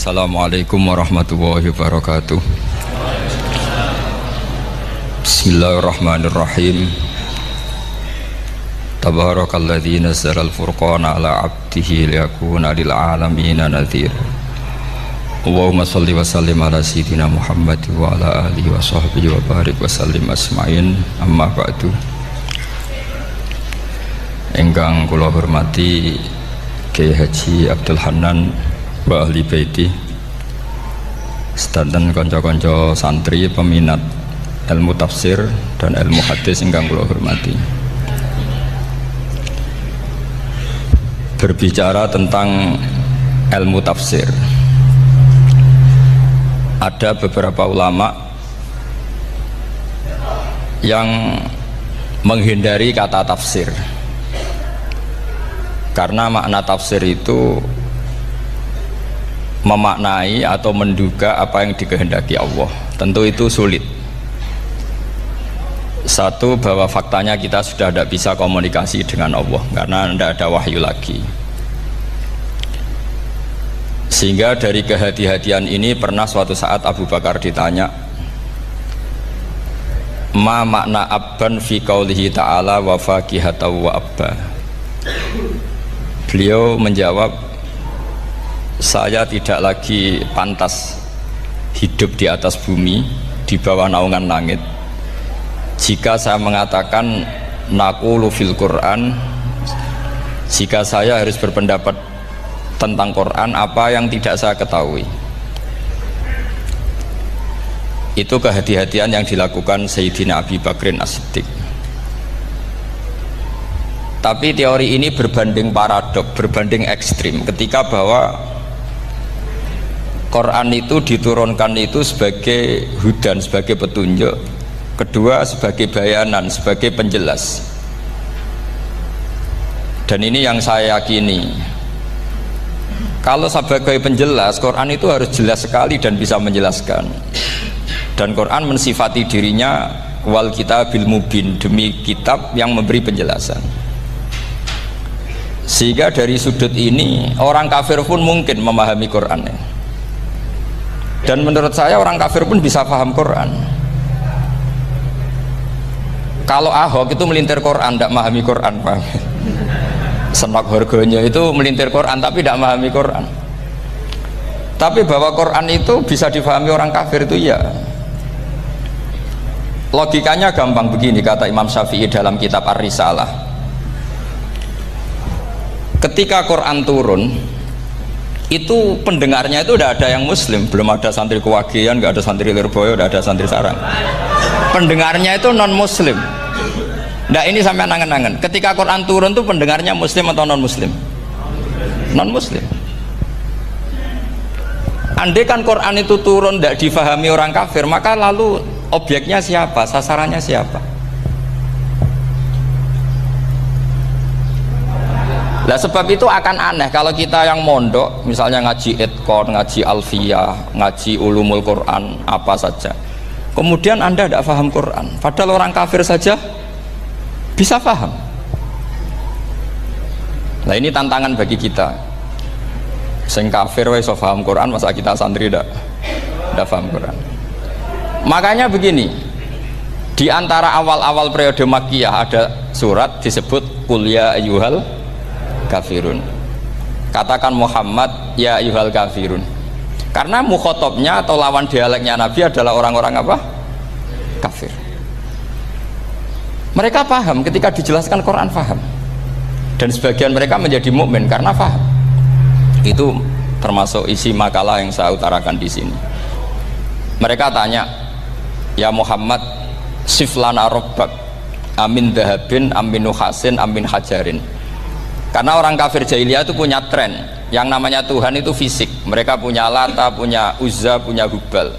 Assalamualaikum warahmatullahi wabarakatuh. Bismillahirrahmanirrahim. Tabarakalladzi nazzala al-furqana ala 'abdihi liyakuna lil 'alamina nadhira. Allahumma shalli wa sallim ala sayyidina Muhammad wa ala alihi wa sahbihi wa barik wa sallim asma'in. Amma ba'du. Ingkang kula hormati Kiai Haji Abdul Hanan wa ahli baiti, sedanten kanca-kanca santri peminat ilmu tafsir dan ilmu hadis ingkang kula hormati. Berbicara tentang ilmu tafsir, ada beberapa ulama yang menghindari kata tafsir karena makna tafsir itu memaknai atau menduga apa yang dikehendaki Allah. Tentu itu sulit. Satu, bahwa faktanya kita sudah tidak bisa komunikasi dengan Allah karena tidak ada wahyu lagi. Sehingga dari kehati-hatian ini pernah suatu saat Abu Bakar ditanya, ma makna abban fi qaulihi ta'ala wa faqihata wa abba. Beliau menjawab, saya tidak lagi pantas hidup di atas bumi, di bawah naungan langit, jika saya mengatakan naqulu fil Quran, jika saya harus berpendapat tentang Quran apa yang tidak saya ketahui. Itu kehati-hatian yang dilakukan Sayyidina Abi Bakrin As-Siddiq. Tapi teori ini berbanding paradok, berbanding ekstrim, ketika bahwa Quran itu diturunkan itu sebagai hudan, sebagai petunjuk, kedua sebagai bayanan, sebagai penjelas. Dan ini yang saya yakini, kalau sebagai penjelas, Quran itu harus jelas sekali dan bisa menjelaskan. Dan Quran mensifati dirinya wal kitabil mubin, demi kitab yang memberi penjelasan. Sehingga dari sudut ini orang kafir pun mungkin memahami Quran. Dan menurut saya orang kafir pun bisa paham Quran. Kalau Ahok itu melintir Quran, tidak memahami Quran, paham? Senok harganya itu melintir Quran tapi tidak memahami Quran. Tapi bahwa Quran itu bisa difahami orang kafir itu ya. Logikanya gampang begini, kata Imam Syafi'i dalam kitab Ar-Risalah. Ketika Quran turun, itu pendengarnya itu udah ada yang muslim, belum ada santri Kewagian, nggak ada santri Lirboyo, udah ada santri Sarang. Pendengarnya itu non muslim. Nah ini sampai angen-angen, ketika Quran turun tuh pendengarnya muslim atau non muslim? Non muslim. Andai kan Quran itu turun tidak difahami orang kafir, maka lalu objeknya siapa, sasarannya siapa? Nah sebab itu akan aneh kalau kita yang mondok, misalnya ngaji Edkon, ngaji Alfiyah, ngaji Ulumul Quran, apa saja, kemudian Anda tidak paham Quran, padahal orang kafir saja bisa paham. Nah ini tantangan bagi kita. Sing kafir wis paham Quran, masa kita santri tidak paham Quran. Makanya begini, di antara awal-awal periode Makkiyah ada surat disebut Qul ya ayyuhal kafirun, katakan Muhammad ya ayyuhal kafirun, karena mukhotabnya atau lawan dialeknya Nabi adalah orang-orang apa? Kafir. Mereka paham ketika dijelaskan Quran, paham, dan sebagian mereka menjadi mukmin karena paham. Itu termasuk isi makalah yang saya utarakan di sini. Mereka tanya, ya Muhammad, siflana robbak amin dahabin amin nuhasin amin hajarin. Karena orang kafir jahiliyah itu punya tren yang namanya Tuhan itu fisik. Mereka punya Lata, punya Uzza, punya Hubal.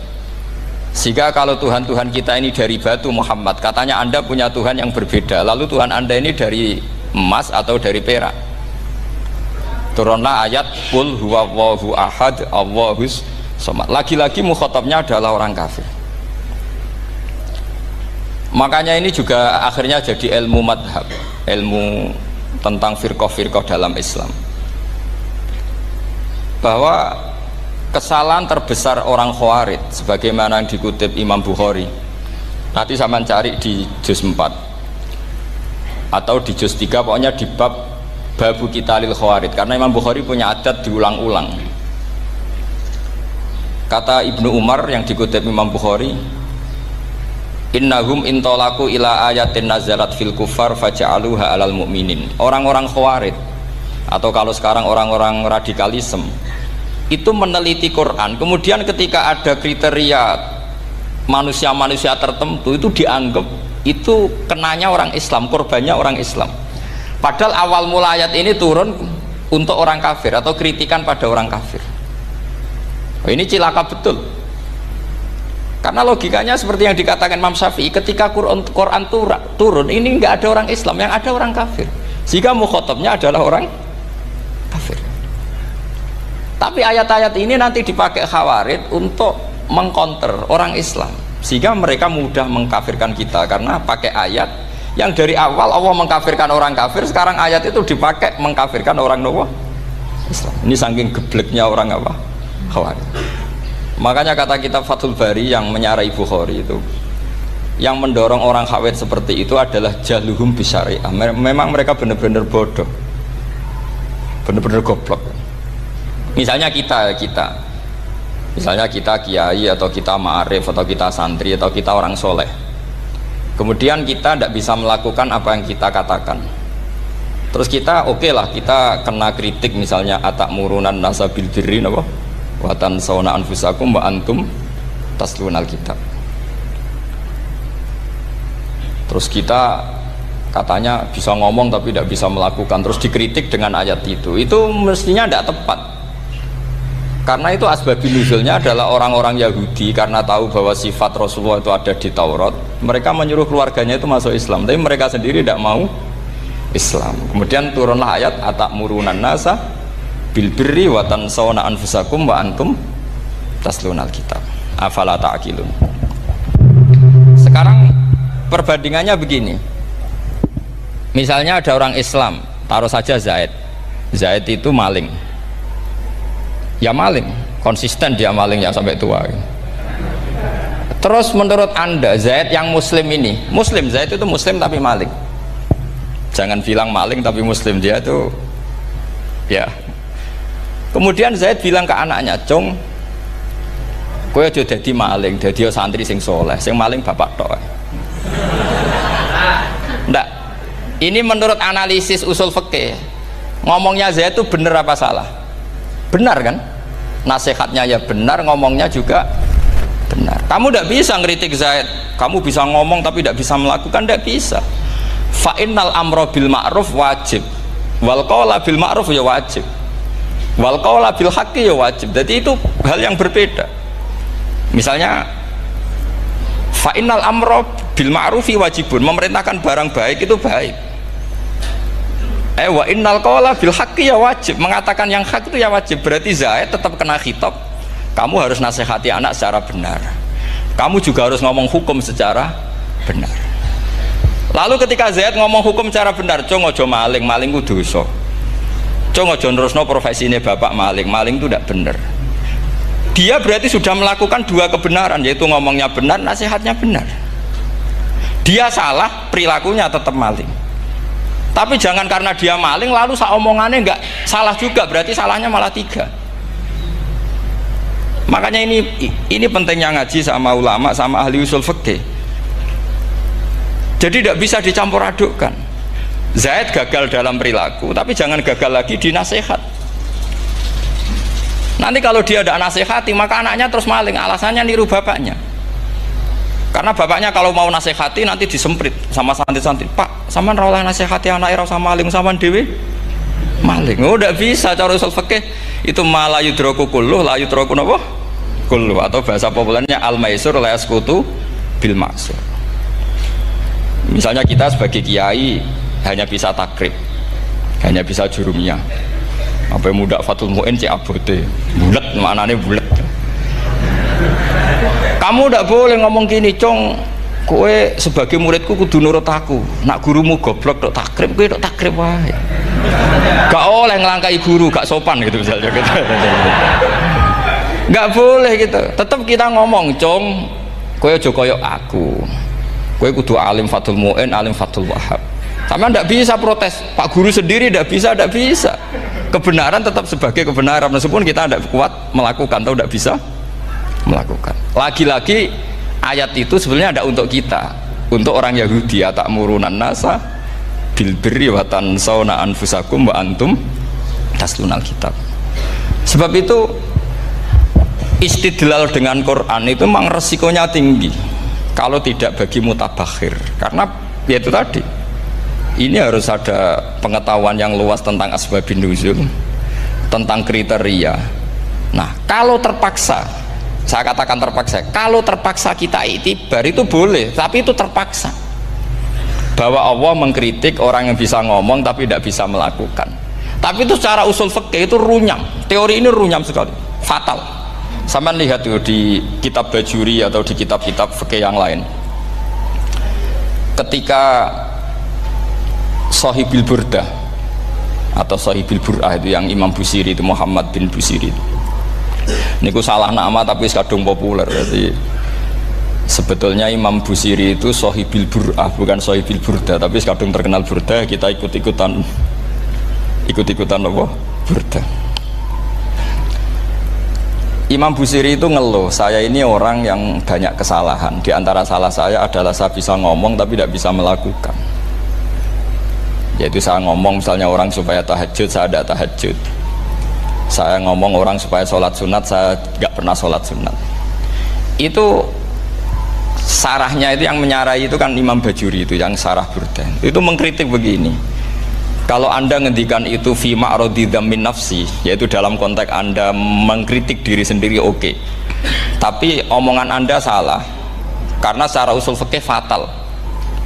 Sehingga kalau Tuhan-Tuhan kita ini dari batu, Muhammad, katanya Anda punya Tuhan yang berbeda. Lalu Tuhan Anda ini dari emas atau dari perak. Turunlah ayat Qul huwallahu ahad Allahus somad. Lagi-lagi mukhatabnya adalah orang kafir. Makanya ini juga akhirnya jadi ilmu madhab, ilmu tentang firqah-firqah dalam Islam, bahwa kesalahan terbesar orang Khawarij sebagaimana yang dikutip Imam Bukhari. Nanti sama cari di juz 4 atau di juz 3, pokoknya di bab Babu Qitalil Khawarij, karena Imam Bukhari punya adat diulang-ulang. Kata Ibnu Umar yang dikutip Imam Bukhari, innahum intolaku ila ayatin nazalat fil kufar faja'aluha alal mu'minin. Orang-orang Khawarij atau kalau sekarang orang-orang radikalisme itu meneliti Quran, kemudian ketika ada kriteria manusia-manusia tertentu itu dianggap itu kenanya orang Islam, korbannya orang Islam, padahal awal mula ayat ini turun untuk orang kafir atau kritikan pada orang kafir. Ini cilaka betul, karena logikanya seperti yang dikatakan Imam Syafi'i, ketika Quran turun ini nggak ada orang Islam, yang ada orang kafir, sehingga mukhatabnya adalah orang kafir. Tapi ayat-ayat ini nanti dipakai Khawarij untuk mengcounter orang Islam, sehingga mereka mudah mengkafirkan kita karena pakai ayat yang dari awal Allah mengkafirkan orang kafir, sekarang ayat itu dipakai mengkafirkan orang Islam. Ini saking gebleknya orang apa? Khawarij. Makanya kata kitab Fathul Bari yang menyarai Bukhari itu, yang mendorong orang Khawarij seperti itu adalah jahluhum bisyariah. Memang mereka benar-benar bodoh, benar-benar goblok. Misalnya kita kiai atau kita ma'arif atau kita santri atau kita orang soleh, kemudian kita tidak bisa melakukan apa yang kita katakan, terus kita oke lah, kita kena kritik misalnya atakmurunan nasa bil birri wa tansawna anfusakum wa antum taslunal kitab, terus kita katanya bisa ngomong tapi tidak bisa melakukan, terus dikritik dengan ayat itu mestinya tidak tepat. Karena itu asbabil nuzulnya adalah orang-orang Yahudi, karena tahu bahwa sifat Rasulullah itu ada di Taurat, mereka menyuruh keluarganya itu masuk Islam, tapi mereka sendiri tidak mau Islam. Kemudian turunlah ayat atakmurunan nasa bil birri wa tansawna anfusakum wa antum taslunal kitab afala ta'qilun. Sekarang perbandingannya begini, misalnya ada orang Islam, taruh saja Zaid itu maling, ya maling, konsisten dia maling yang sampai tua. Terus menurut Anda Zaid yang muslim ini, muslim, Zaid itu muslim tapi maling, jangan bilang maling tapi muslim, dia itu ya. Kemudian Zaid bilang ke anaknya, "Cung, kowe aja dadi maling, dadi santri sing soleh, sing maling bapak tok." Ndak, ini menurut analisis usul fikih, ngomongnya Zaid itu benar apa salah? Benar kan? Nasihatnya ya benar, ngomongnya juga benar. Kamu tidak bisa ngeritik Zaid, kamu bisa ngomong tapi tidak bisa melakukan, tidak bisa. Fa'innal amro bil ma'ruf wajib, wal qawla bil ma'ruf ya wajib, wal qawla bil haqqi ya wajib. Jadi itu hal yang berbeda. Misalnya fa'innal amro bil ma'rufi wajibun, memerintahkan barang baik itu baik. Wa innal qawla bil haqqi ya wajib, mengatakan yang hak itu ya wajib. Berarti Zaid tetap kena khitab, kamu harus nasihati anak secara benar, kamu juga harus ngomong hukum secara benar. Lalu ketika Zaid ngomong hukum secara benar, cung ojo maling, maling itu dosa, cung ojo nerusno profesinya bapak maling, maling itu tidak benar. Dia berarti sudah melakukan dua kebenaran, yaitu ngomongnya benar, nasihatnya benar. Dia salah, perilakunya tetap maling. Tapi jangan karena dia maling lalu omongannya nggak salah juga, berarti salahnya malah tiga. Makanya ini pentingnya ngaji sama ulama, sama ahli usul fikih. Jadi tidak bisa dicampur adukkan. Zaid gagal dalam perilaku, tapi jangan gagal lagi di nasihat. Nanti kalau dia tidak nasihati, maka anaknya terus maling, alasannya niru bapaknya. Karena bapaknya kalau mau nasihati nanti disemprit sama santri-santri, "Pak, sampean ra oleh nasihati anak ora usah maling, sampean dhewe maling." Oh, tidak bisa, cara usul fikih itu malah yudroku kulluh, la yudroku napa? Kulluh, atau bahasa populernya al-maisur la yasqutu bil maksur. Misalnya kita sebagai kiai hanya bisa takrib, hanya bisa jurumiyah. Apa muda Fatul Mu'in cek abote, bulet, maknanya bulet. Kamu tidak boleh ngomong gini, "Cung, kowe sebagai muridku kudu nurut aku, nak gurumu goblok tok takrib, kowe tok takrib wae." Gak oleh ngelangkai guru, gak sopan gitu misalnya gitu. Nggak boleh gitu. Tetap kita ngomong, "Cong, kowe aja koyo aku. Kowe kudu alim Fathul Mu'in, alim Fathul Wahhab." Sama ndak bisa protes. Pak guru sendiri ndak bisa. Kebenaran tetap sebagai kebenaran meskipun kita ndak kuat melakukan atau ndak bisa melakukan. Lagi-lagi ayat itu sebenarnya ada untuk kita, untuk orang Yahudi, atamuruna nasa bil birri wa tansawna anfusakum wa antum taslunal kitab. Sebab itu istidlal dengan Quran itu memang resikonya tinggi kalau tidak bagi mutabakhir, karena ya itu tadi, ini harus ada pengetahuan yang luas tentang asbabun nuzul, tentang kriteria. Nah kalau terpaksa, saya katakan terpaksa, kalau terpaksa kita iktibar itu boleh, tapi itu terpaksa, bahwa Allah mengkritik orang yang bisa ngomong tapi tidak bisa melakukan. Tapi itu secara usul fikih itu runyam, teori ini runyam sekali, fatal. Sama lihat tuh di kitab Bajuri atau di kitab-kitab fikih yang lain, ketika Shahibil Burdah atau Shahibil Bur'ah itu yang Imam Busiri itu, Muhammad bin Busiri itu, niku salah nama tapi kadung populer. Jadi sebetulnya Imam Busiri itu Shahibil Bur'ah bukan Shahibil Burdah, tapi kadung terkenal Burdah, kita ikut-ikutan apa? Burdah. Imam Busiri itu ngeluh, saya ini orang yang banyak kesalahan. Di antara salah saya adalah saya bisa ngomong tapi tidak bisa melakukan. Yaitu saya ngomong misalnya orang supaya tahajud, saya tidak tahajud. Saya ngomong orang supaya sholat sunat, saya nggak pernah sholat sunat. Itu sarahnya itu yang menyarai itu kan Imam Bajuri itu yang sarah Burdah. Itu mengkritik begini. Kalau Anda ngendikan itu fi ma'radi dzammin nafsi, yaitu dalam konteks Anda mengkritik diri sendiri, oke. Tapi omongan Anda salah, karena secara usul fikih fatal.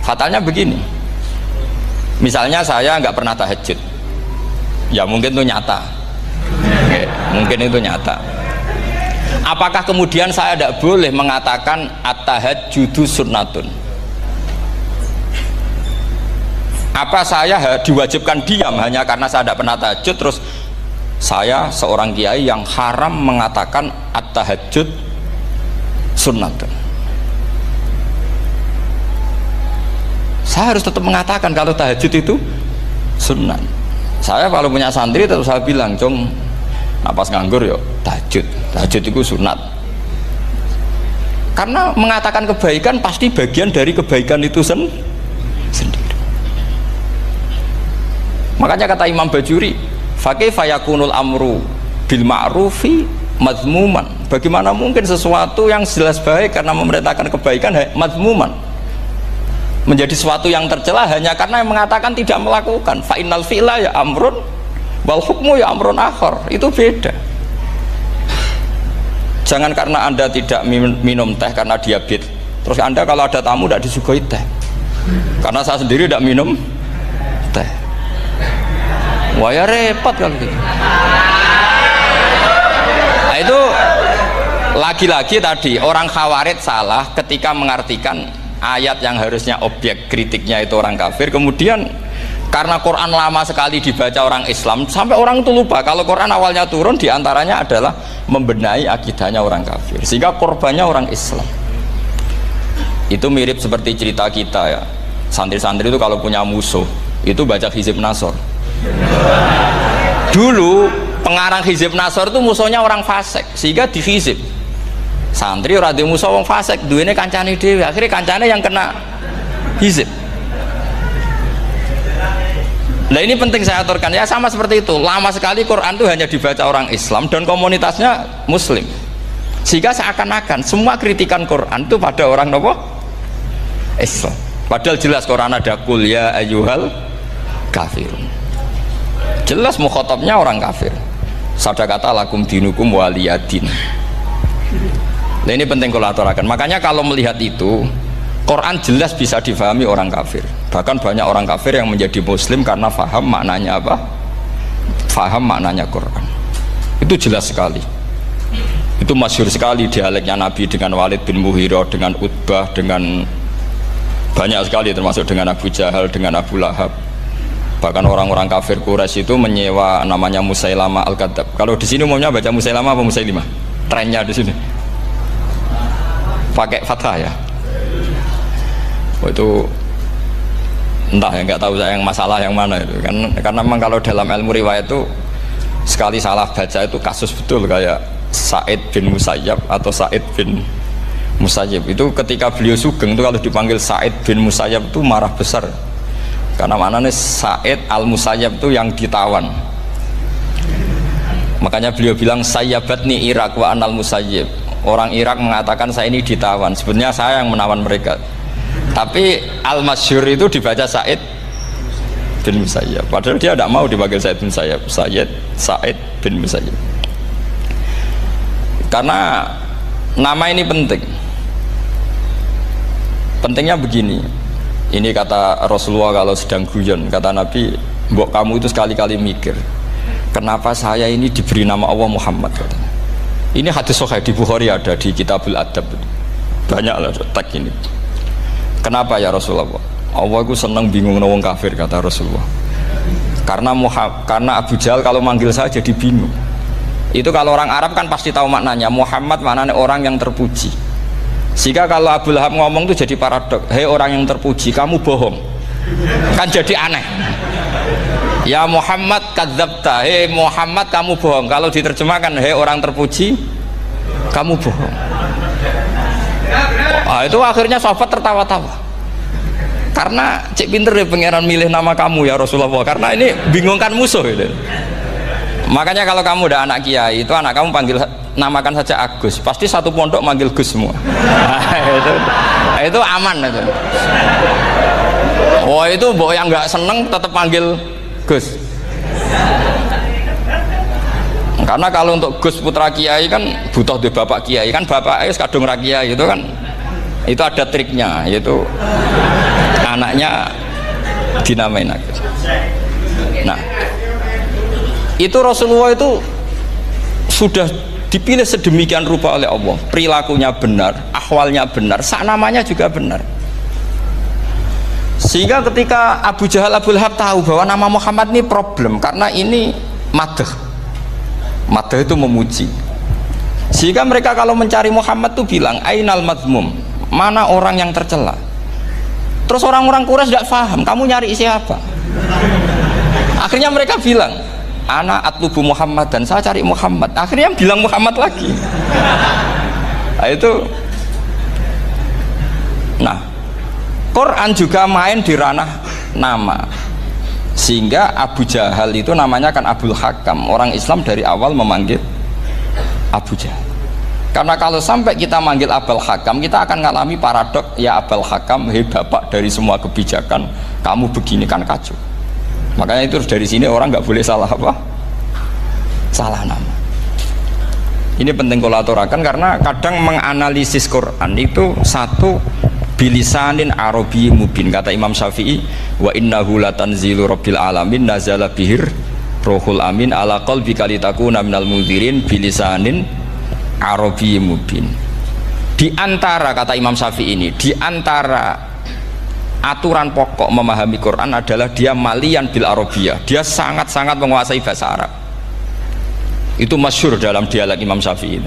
Fatalnya begini. Misalnya saya nggak pernah tahajud, ya mungkin itu nyata. Oke, mungkin itu nyata. Apakah kemudian saya tidak boleh mengatakan at-tahajjudu sunnatun? Apa saya diwajibkan diam hanya karena saya tidak pernah tahajud, terus saya seorang kiai yang haram mengatakan at-tahajjud sunnatun? Saya harus tetap mengatakan kalau tahajud itu sunnah. Saya kalau punya santri tetap saya bilang, "Cong, napas nganggur yuk tahajud itu sunat." Karena mengatakan kebaikan pasti bagian dari kebaikan itu sendiri. Makanya kata Imam Bajuri, fakaifa yakunul amru bil ma'rufi mazmuman. Bagaimana mungkin sesuatu yang jelas baik karena memerintahkan kebaikan mazmuman menjadi sesuatu yang tercela hanya karena yang mengatakan tidak melakukan. Fa innal fi'la ya amrun wal hukmu ya amrun akhar. Itu beda. Jangan karena Anda tidak minum teh karena diabetes, terus Anda kalau ada tamu tidak disuguhi teh. Karena saya sendiri tidak minum teh. Wah ya repot kalau gitu. Nah, itu lagi-lagi tadi orang Khawarij salah ketika mengartikan ayat yang harusnya objek kritiknya itu orang kafir, kemudian karena Quran lama sekali dibaca orang Islam sampai orang itu lupa kalau Quran awalnya turun diantaranya adalah membenahi akidahnya orang kafir, sehingga korbannya orang Islam. Itu mirip seperti cerita kita ya, santri-santri itu kalau punya musuh itu baca Hizib Nasor. Dulu pengarang Hizib Nasor itu musuhnya orang fasik, sehingga di hizib santri ora di musuh wong fasik, duwene kancane dhewe, akhirnya kancane yang kena hizib. Nah ini penting saya aturkan ya, sama seperti itu. Lama sekali Quran itu hanya dibaca orang Islam dan komunitasnya Muslim, sehingga seakan-akan semua kritikan Quran itu pada orang nopo Islam. Padahal jelas Quran ada kul ya ayyuhal kafirun. Jelas mukhatabnya orang kafir. Sadaqata lakum dinukum waliyadin. Nah ini penting kalau aturakan. Makanya kalau melihat itu, Quran jelas bisa difahami orang kafir. Bahkan banyak orang kafir yang menjadi muslim karena faham maknanya apa? Faham maknanya Quran. Itu jelas sekali. Itu masyhur sekali dialeknya Nabi dengan Walid bin Mughirah, dengan Utbah, dengan banyak sekali, termasuk dengan Abu Jahal, dengan Abu Lahab. Bahkan orang-orang kafir Quraisy itu menyewa namanya Musailamah Al-Kadzab. Kalau di sini umumnya baca Musailamah apa Musailimah? trennya di sini. Pakai fathah ya. Oh, itu entah ya, nggak tahu saya yang masalah yang mana itu kan, karena memang kalau dalam ilmu riwayat itu sekali salah baca itu kasus betul, kayak Sa'id bin Musayyab atau Sa'id bin Musayyib itu ketika beliau sugeng itu kalau dipanggil Sa'id bin Musayyab itu marah besar, karena maknanya Sa'id al Musayyab itu yang ditawan, makanya beliau bilang sayyabatni Irak wa anal Musayyib, orang Irak mengatakan saya ini ditawan, sebenarnya saya yang menawan mereka. Tapi al-masyhur itu dibaca Sa'id bin Musayyab, padahal dia tidak mau dipanggil Sa'id bin Musayyab, Sa'id bin Musayyab. Karena nama ini penting. Pentingnya begini, ini kata Rasulullah kalau sedang guyon, kata Nabi, mbok kamu itu sekali-kali mikir, kenapa saya ini diberi nama Allah Muhammad, katanya. Ini hadis sahih di Bukhari, ada di Kitabul Adab, banyak lah tag ini. Kenapa ya Rasulullah? Allah itu senang bingung wong kafir, kata Rasulullah. Karena Abu Jahal kalau manggil saya jadi bingung. Itu kalau orang Arab kan pasti tahu maknanya. Muhammad maknanya orang yang terpuji. Sehingga kalau Abu Lahab ngomong itu jadi paradok. Hei orang yang terpuji, kamu bohong. Kan jadi aneh. Ya Muhammad kadzabta. Hei Muhammad kamu bohong. Kalau diterjemahkan hei orang terpuji, kamu bohong. Itu akhirnya sahabat tertawa-tawa, karena cek pinter ya pangeran milih nama kamu ya Rasulullah, karena ini bingungkan musuh gitu. Makanya kalau kamu udah anak kiai itu anak kamu panggil, namakan saja Agus, pasti satu pondok manggil Gus semua. Itu aman itu. Oh itu boh yang nggak seneng tetap panggil Gus. Karena kalau untuk Gus putra kiai kan butuh di bapak kiai, kan bapak kadung ra kiai itu kan, itu ada triknya, yaitu anaknya dinamain Agus. Nah itu Rasulullah itu sudah dipilih sedemikian rupa oleh Allah, perilakunya benar, ahwalnya benar, sak namanya juga benar, sehingga ketika Abu Jahal, Abu Lahab tahu bahwa nama Muhammad ini problem, karena ini madah itu memuji, sehingga mereka kalau mencari Muhammad tuh bilang ainal madmum, mana orang yang tercela. Terus orang-orang Quraisy tidak paham kamu nyari siapa, akhirnya mereka bilang ana atlubu Muhammad, dan saya cari Muhammad, akhirnya bilang Muhammad lagi. Nah itu, nah Quran juga main di ranah nama, sehingga Abu Jahal itu namanya kan Abul Hakam, orang Islam dari awal memanggil Abu Jahal, karena kalau sampai kita manggil Abul Hakam kita akan mengalami paradok, ya Abul Hakam, hei bapak dari semua kebijakan, kamu begini kan kacau. Makanya itu dari sini orang nggak boleh salah apa? Salah nama. Ini penting kalau aturakan, karena kadang menganalisis Quran itu satu bilisanin arabi mubin, kata Imam Syafi'i, wa innahu latanzilu rabbil alamin nazala bihir rohul amin ala qalbika litakuna minal mundzirin bilisanin arabi mubin. Di antara, kata Imam Syafi'i ini, di antara aturan pokok memahami Quran adalah dia malian bil arabiyah, dia sangat-sangat menguasai bahasa Arab. Itu masyhur dalam dialog Imam Syafi'i.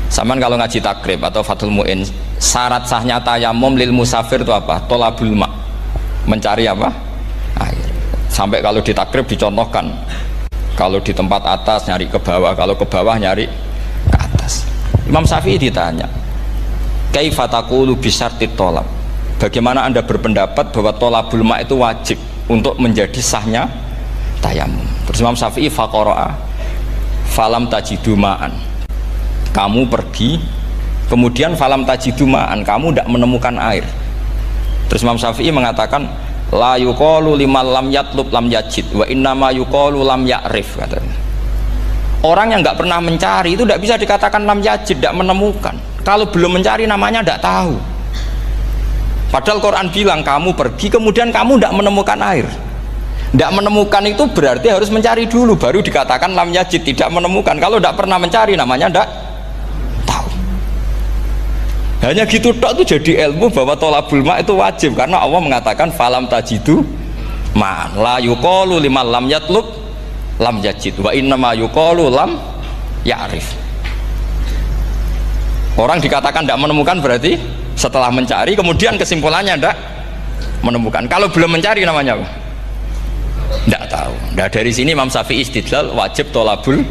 Saman kalau ngaji takrib atau Fathul Mu'in, syarat sahnya tayamum lil musafir itu apa? Tolabul ma', mencari apa? Air. Sampai kalau di takrib dicontohkan, kalau di tempat atas nyari ke bawah, kalau ke bawah nyari ke atas. Imam Syafi'i ditanya, kaifa taqulu bi syartit tolab, bagaimana anda berpendapat bahwa tolabul ma' itu wajib untuk menjadi sahnya tayamum? Terus Imam Syafi'i faqara'a falam tajidu ma'an, kamu pergi kemudian falam tajidu ma'an, kamu tidak menemukan air. Terus Imam Syafi'i mengatakan la yuqalu liman lam yatlub lam yajid wa innama yuqalu lam ya'rif, katanya. Orang yang nggak pernah mencari itu tidak bisa dikatakan lam yajid, tidak menemukan. Kalau belum mencari namanya tidak tahu. Padahal Quran bilang kamu pergi kemudian kamu tidak menemukan air. Tidak menemukan itu berarti harus mencari dulu, baru dikatakan lam yajid, tidak menemukan. Kalau tidak pernah mencari namanya tidak tahu. Hanya gitu tok itu jadi ilmu bahwa tolabul ma' itu wajib, karena Allah mengatakan falam tajidu ma la yuqalu liman lam yatlub lam yajid wa innama yuqalu lam ya'rif. Orang dikatakan tidak menemukan berarti setelah mencari kemudian kesimpulannya tidak menemukan. Kalau belum mencari namanya apa? Tidak tahu. Nah, dari sini Imam Syafi'i istidlal wajib tolabul.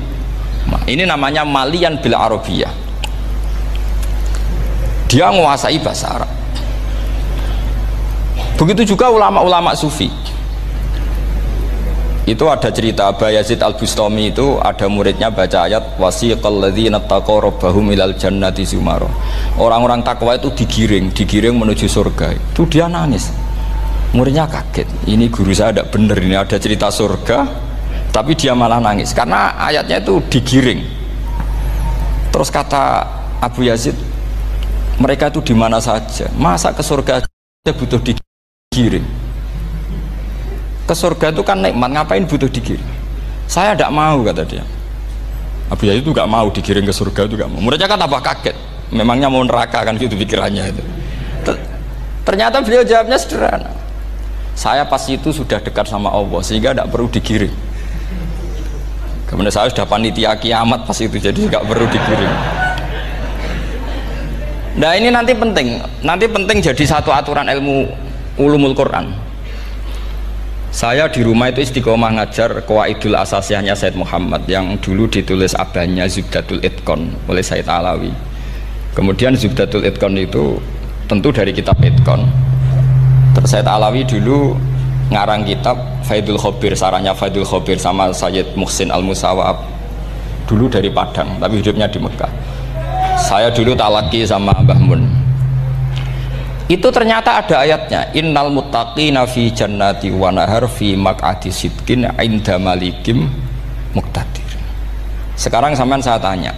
Ini namanya malian bil arabiyah. Dia menguasai bahasa Arab. Begitu juga ulama-ulama sufi. Itu ada cerita Aba Yazid Al-Bustami, itu ada muridnya baca ayat wasiqal ladzina taqaw rabbahum ilal jannati zumara. Orang-orang takwa itu digiring menuju surga. Itu dia nangis. Muridnya kaget. Ini guru saya tidak benar, ini ada cerita surga tapi dia malah nangis karena ayatnya itu digiring. Terus kata Abu Yazid, mereka itu di mana saja, masa ke surga aja butuh digiring? Ke surga itu kan nikmat, ngapain butuh digiring? Saya tidak mau, kata dia. Abu Yazid itu gak mau digiring ke surga, itu gak mau. Muridnya kan tambah kaget, memangnya mau neraka kan gitu pikirannya itu. Ternyata beliau jawabnya sederhana, saya pas itu sudah dekat sama Allah sehingga tidak perlu digiring. Kemudian saya sudah panitia kiamat pas itu, jadi nggak perlu digiring. Nah ini nanti penting jadi satu aturan ilmu ulumul Quran. Saya di rumah itu istiqomah ngajar Qawaidul Asasiyahnya Said Muhammad yang dulu ditulis abahnya Zubdatul Itqan oleh Said Alawi. Kemudian Zubdatul Itqan itu tentu dari kitab Itqan. Terus Said Alawi dulu ngarang kitab Faidul Khobir, sarahnya Faidul Khobir sama Sayyid Muhsin Al-Musawab, dulu dari Padang tapi hidupnya di Mekah. Saya dulu talaki sama Mbah Mun. Itu ternyata ada ayatnya, innal muttaqina fi jannati wa nahar fi maq'adi sidqin 'inda malikim muqtadir. Sekarang sampean saya tanya,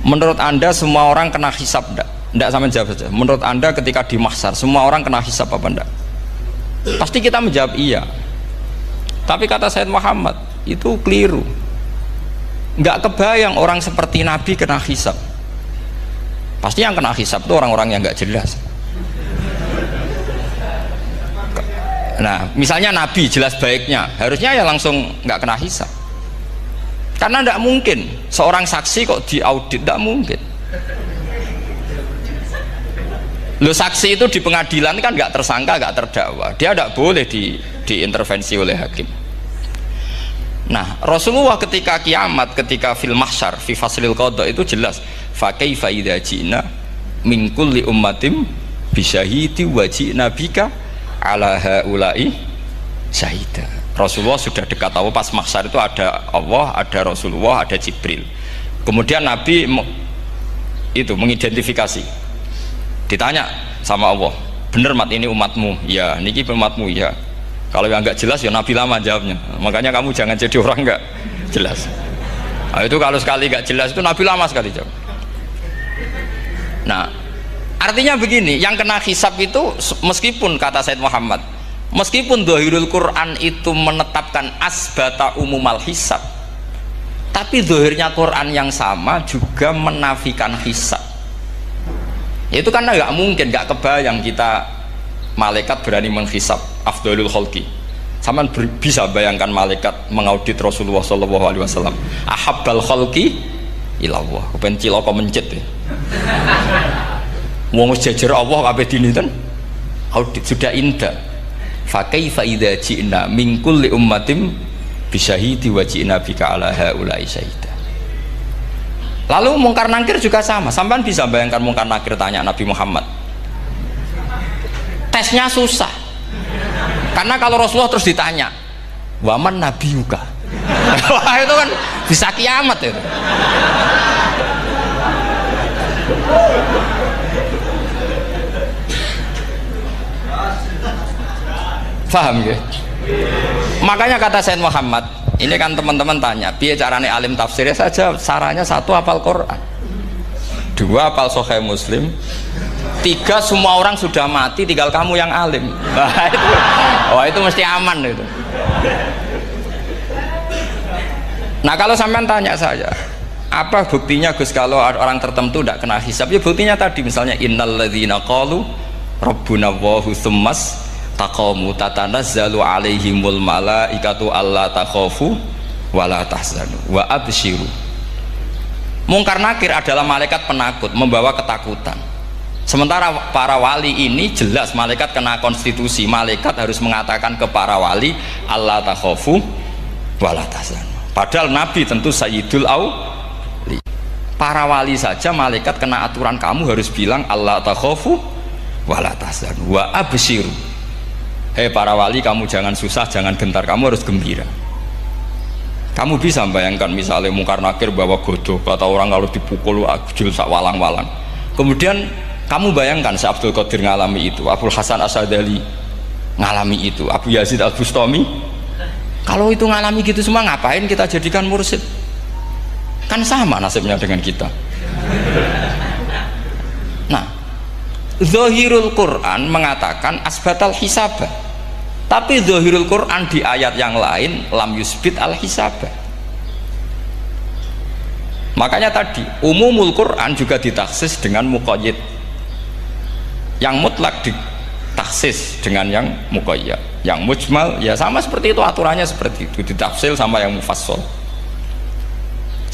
menurut Anda semua orang kena hisab enggak? Enggak, sampean jawab saja. Menurut Anda ketika di mahsyar semua orang kena hisab apa enggak? Pasti kita menjawab iya. Tapi kata Said Muhammad itu keliru. Enggak kebayang orang seperti Nabi kena hisab. Pasti yang kena hisab itu orang-orang yang enggak jelas. Nah, misalnya Nabi jelas baiknya, harusnya ya langsung nggak kena hisab. Karena tidak mungkin seorang saksi kok diaudit, tidak mungkin. Lo saksi itu di pengadilan kan nggak tersangka, nggak terdakwa, dia tidak boleh diintervensi oleh hakim. Nah, Rasulullah ketika kiamat, ketika fil mahsyar, fi faslil qada itu jelas, fa kaifa idza ji'na min kulli ummatin bisyahidi wa ji'na bika ala haula'i syahida. Rasulullah sudah dekat Allah, pas mahsyar itu ada Allah, ada Rasulullah, ada Jibril. Kemudian Nabi itu mengidentifikasi, ditanya sama Allah, bener mat ini umatmu? Ya, niki umatmu ya. Kalau yang nggak jelas ya Nabi lama jawabnya. Makanya kamu jangan jadi orang nggak jelas. Nah, itu kalau sekali nggak jelas itu Nabi lama sekali jawab. Nah, artinya begini, yang kena hisab itu meskipun kata Said Muhammad, meskipun Dhahirul Quran itu menetapkan asbata umumal hisab, tapi zahirnya Quran yang sama juga menafikan hisab. Itu karena nggak mungkin, nggak kebayang kita malaikat berani menghisab afdhalul khalqi. Sama bisa bayangkan malaikat mengaudit Rasulullah SAW, ahabbal khalqi ilallah, kepen cilaka mencit ya. Wong jajar Allah kabeh dinten audit sudah indah. Fa kaifa idza ji'na min kulli ummatin bisyahidi wa ji'na bika ala haula'i syahida. Lalu mungkar nakir juga sama. Sampean bisa bayangkan mungkar nakir tanya Nabi Muhammad. Tesnya susah. Karena kalau Rasulullah terus ditanya, "Waman nabiyuka?" Wah, itu kan bisa kiamat itu. Paham ya? Makanya kata Said Muhammad, ini kan teman-teman tanya, biar caranya alim tafsirnya saja, sarannya satu hafal Quran, dua hafal Sahih Muslim, tiga semua orang sudah mati, tinggal kamu yang alim. Wah itu mesti aman itu. Nah kalau sampean tanya saya, apa buktinya Gus kalau orang tertentu tidak kena hisab? Ya buktinya tadi misalnya innalladzina qalu rabbuna Allahu tsummas taqamu tatanazzalu alaihimul malaikatu alla takhafu wala tahzanu wa absyiru Mungkar nakir adalah malaikat penakut, membawa ketakutan. Sementara para wali ini jelas malaikat kena konstitusi, malaikat harus mengatakan ke para wali Allah takhafu wala tahzanu. Padahal Nabi tentu sayyidul auli. Para wali saja malaikat kena aturan, kamu harus bilang Allah takhafu wala tahzanu wa abshiru. Hei para wali, kamu jangan susah, jangan gentar, kamu harus gembira. Kamu bisa bayangkan misalnya mungkar nakir bawa godok, kata orang kalau dipukul ajul sak walang-walang. Kemudian kamu bayangkan si Abdul Qadir ngalami itu, Abdul Hasan Asadali ngalami itu, Abu Yazid Al-Bustami. Kalau itu ngalami gitu semua, ngapain kita jadikan mursyid? Kan sama nasibnya dengan kita. Nah, Zahirul Quran mengatakan asbatal hisabah, tapi Zahirul Quran di ayat yang lain lam yusbit al hisabah. Makanya tadi umumul Quran juga ditaksis dengan muqayyid, yang mutlak ditaksis dengan yang muqayyad, yang mujmal ya sama seperti itu, aturannya seperti itu, ditafsil sama yang mufassal.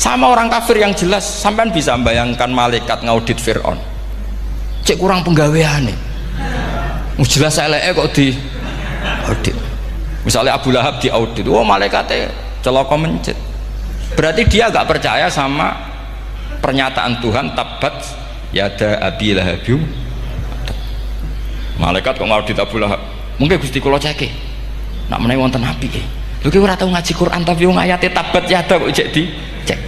Sama orang kafir yang jelas, sampean bisa bayangkan malaikat ngaudit Fir'aun, cek kurang penggaweane, jelas eleke kok di audit. Misalnya Abu Lahab di audit, oh malaikatnya celaka mencet, berarti dia gak percaya sama pernyataan Tuhan tabat yada abi lahabiu. Malaikat kok ngaudit Abu Lahab, mungkin Gusti kula ceke nak menawi wonten apike. Lho ki ora tau ngaji Quran tapi wong ayate tabat yada kok cek dicek.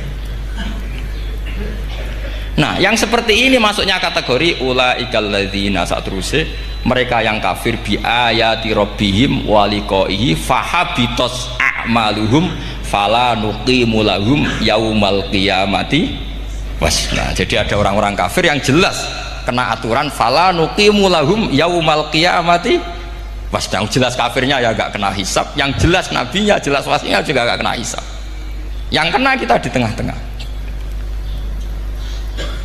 Nah, yang seperti ini masuknya kategori ulaikal ladzina, saat terusé mereka yang kafir bi ayati rabbihim wa liqaihi fahabitos a'maluhum fala nuqimu lahum yaumal qiyamati wasna. Jadi ada orang-orang kafir yang jelas kena aturan fala nuqimu lahum yaumal qiyamati wasna. Jelas kafirnya ya gak kena hisab, yang jelas nabinya, jelas wasinya juga gak kena hisab. Yang kena kita di tengah-tengah.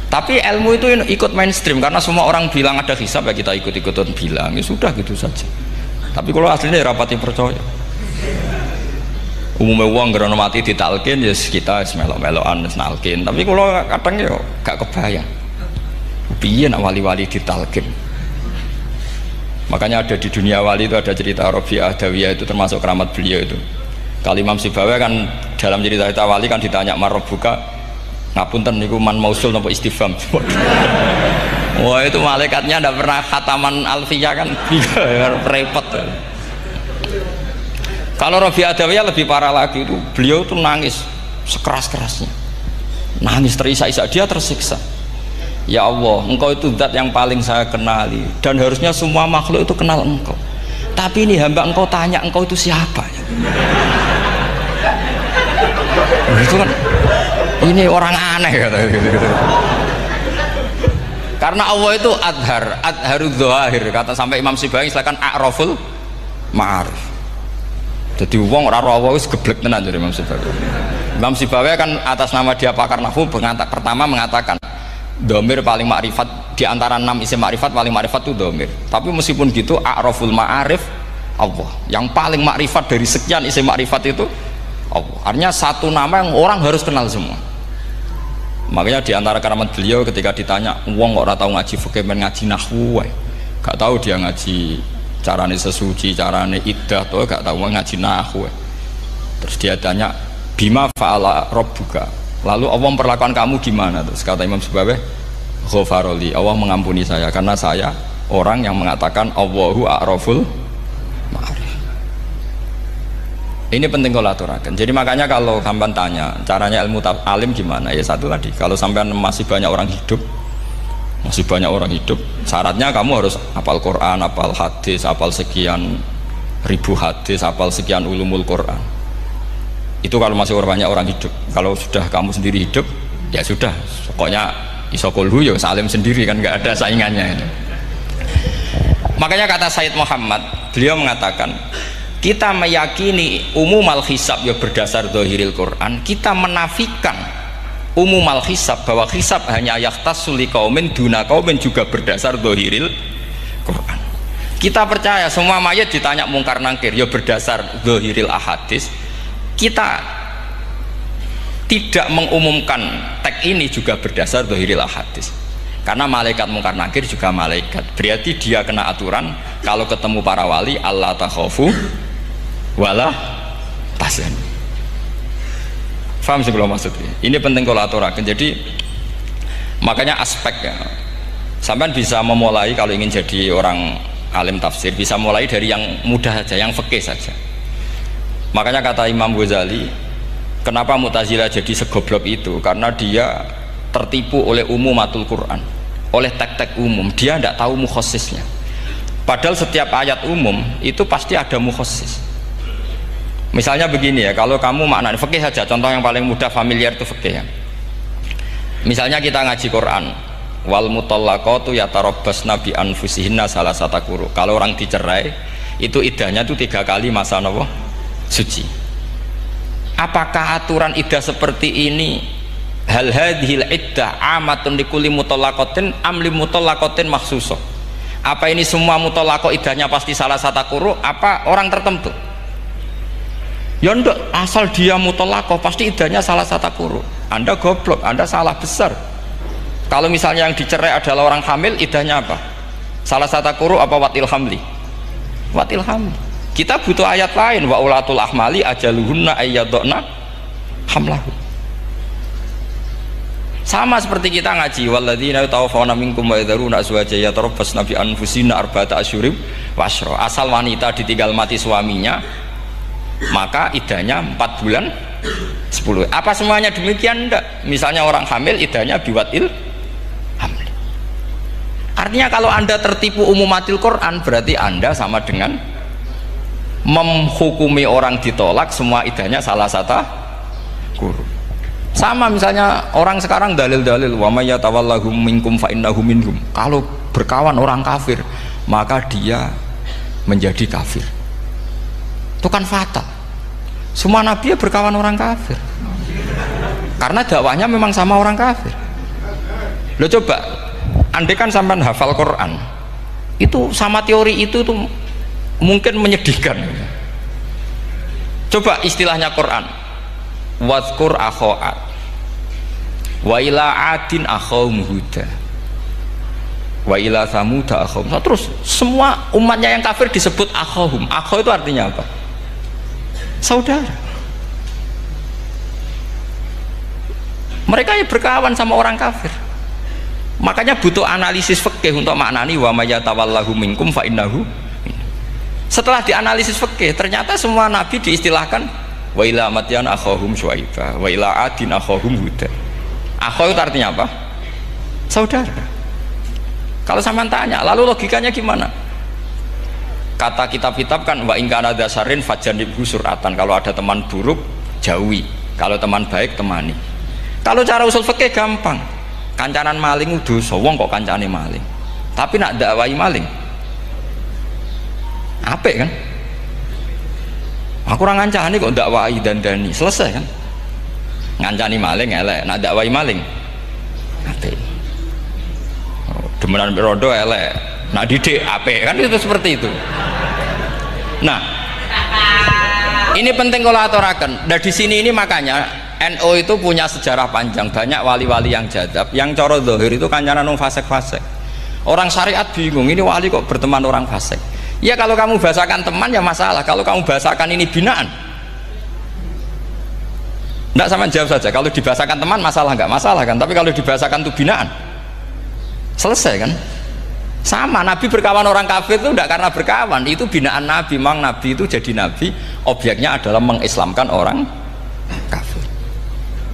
Tapi ilmu itu ikut mainstream karena semua orang bilang ada hisab, ya kita ikut-ikutan bilang, ya sudah gitu saja. Tapi kalau aslinya ya rapati percaya. Umumnya uang gerono mati ditalkin ya kita melok-melokan nalkin. Tapi kalau kadang ya gak kebayang piye nak wali-wali ditalkin. Makanya ada di dunia wali itu ada cerita Rabi'ah Adawiyah, itu termasuk keramat beliau itu. Kali Imam Sibawi kan dalam cerita wali kan ditanya marabbuka, ngapunten niku man mausul napa istifham. Wah itu malaikatnya ndak pernah khataman alfiyah kan, repot. Kalau Rabi'ah Adawiyah lebih parah lagi, itu beliau tuh nangis sekeras-kerasnya, nangis terisak-isak, dia tersiksa. Ya Allah, engkau itu zat yang paling saya kenali dan harusnya semua makhluk itu kenal engkau, tapi ini hamba engkau tanya engkau itu siapa ya? Itu kan ini orang aneh kata gitu. Karena Allah itu adharud dzahir, kata sampai Imam Sibawi silakan a'raful ma'arif. Jadi wong ora Allah wis geblek tenan dari Imam Sibawi. Imam Sibawi kan atas nama dia pakar nahwu pertama mengatakan domir paling makrifat di antara 6 isim makrifat, paling makrifat itu domir. Tapi meskipun gitu a'raful ma'arif Allah, yang paling makrifat dari sekian isim makrifat itu Allah. Artinya satu nama yang orang harus kenal semua. Makanya di antara keramat beliau ketika ditanya wong kok ora tau ngaji fikih men ngaji nahwu wae, gak tahu dia ngaji carane sesuci, carane iddah tuh gak tahu ngaji nahwu. Terus dia tanya bima fa'ala rabbuka, lalu Allah memperlakukan kamu gimana? Terus kata Imam Sibawi ghafaroli, Allah mengampuni saya karena saya orang yang mengatakan Allahu a'raful ma'arif. Ini penting kalau aturakan. Jadi makanya kalau sampean tanya caranya ilmu alim gimana, ya satu tadi, kalau sampean masih banyak orang hidup, syaratnya kamu harus hafal Quran, hafal hadis, hafal sekian ribu hadis, hafal sekian ulumul Quran. Itu kalau masih banyak orang hidup. Kalau sudah kamu sendiri hidup, ya sudah, pokoknya isokulhu ya salim sendiri kan, nggak ada saingannya itu. Makanya kata Sayyid Muhammad, beliau mengatakan kita meyakini umumal hisab ya berdasar zahiril Quran, kita menafikan umumal hisab bahwa hisab hanya yahtassu liqaumin duna qaumin juga berdasar zahiril Quran. Kita percaya semua mayat ditanya mungkar nangkir ya berdasar zahiril ahadis. Kita tidak mengumumkan teks ini juga berdasar dzahiril hadis. Karena malaikat mungkar nakir juga malaikat, berarti dia kena aturan kalau ketemu para wali Allah takhafu wala tahzanu. Faham sih kalau maksudnya? Ini penting kalau aturakan. Jadi makanya aspeknya sampean bisa memulai kalau ingin jadi orang alim tafsir, bisa mulai dari yang mudah saja, yang fikih saja. Makanya kata Imam Ghazali, kenapa Mu'tazilah jadi segoblok itu? Karena dia tertipu oleh umumatul Quran, oleh teks-teks umum. Dia tidak tahu mukhassisnya. Padahal setiap ayat umum itu pasti ada mukhassis. Misalnya begini ya, kalau kamu maknanya fikih saja, contoh yang paling mudah familiar itu fikih ya. Misalnya kita ngaji Quran, wal mutallaqatu yatarabbasna bi anfusihinna salasata quru. Kalau orang dicerai itu iddahnya itu 3 kali masa nopo suci. Apakah aturan iddah seperti ini hal hadhil iddah amatun likulli mutallaqatin am li mutallaqatin makhsusah? Apa ini semua mutallaqah iddahnya pasti salah satu quru, apa orang tertentu? Ya enggak, asal dia mutallaqah pasti iddahnya salah satu quru. Anda goblok, Anda salah besar. Kalau misalnya yang dicerai adalah orang hamil, iddahnya apa? Salah satu quru apa watil hamli? Watil hamli. Kita butuh ayat lain, wa ulatul ahmali ajaluhunna ayyadna hamlahu. Sama seperti kita ngaji walladzina yatawaffawna minkum wa yadharuna azwajan yatarabbasna bi anfusina arba'ata asyhurin wa asyra. Asal wanita ditinggal mati suaminya, maka iddahnya 4 bulan 10. Apa semuanya demikian? Enggak. Misalnya orang hamil iddahnya biwatil hamil. Artinya kalau Anda tertipu umumatil Quran, berarti Anda sama dengan menghukumi orang ditolak semua iddahnya salah satu guru. Sama misalnya orang sekarang dalil-dalil wa may yatawallahum minkum fa innahu minhum. Kalau berkawan orang kafir, maka dia menjadi kafir. Itu kan fatal. Semua nabi berkawan orang kafir. Karena dakwahnya memang sama orang kafir. Lo coba, andai kan sampean hafal Quran, itu sama teori itu tuh mungkin menyedihkan. Coba istilahnya Quran, wadhkur akho'at wa ila adin akhawum huda wa ila samuda akhawum. Terus semua umatnya yang kafir disebut akhawum. Akhaw itu artinya apa? Saudara. Mereka yang berkawan sama orang kafir. Makanya butuh analisis fikih untuk maknani wa may yatawallahu minkum fa innahu. Setelah dianalisis fikih, ternyata semua nabi diistilahkan wa ila madyan akhahum syuaiba wa ila adin akhahum huda. Akhaw itu artinya apa? Saudara. Kalau sampean tanya, lalu logikanya gimana? Kata kitab-kitab kan wa in kana dasarin fajanibhu suratan. Kalau ada teman buruk, jauhi. Kalau teman baik, temani. Kalau cara usul fikih gampang. Kancanan maling dosa, wong kok kancane maling. Tapi nak dakwai maling apik kan? Aku ora ngancani kok dakwai dandani, selesai kan? Ngancani maling elek, nak dakwai maling apik. Demenan rondo elek, nak didik apik kan, itu seperti itu. Nah, ini penting kalau aturaken. Nah di sini ini makanya NU itu punya sejarah panjang, banyak wali-wali yang jadab, yang coro zahir itu kancanan wong fasik-fasik. Orang syariat bingung, ini wali kok berteman orang fasik. Ya kalau kamu bahasakan teman ya masalah, kalau kamu bahasakan ini binaan, enggak, sama jawab saja. Kalau dibahasakan teman masalah, enggak masalah kan, tapi kalau dibahasakan itu binaan, selesai kan? Sama, Nabi berkawan orang kafir itu enggak karena berkawan, itu binaan Nabi. Memang Nabi itu jadi Nabi, objeknya adalah mengislamkan orang kafir.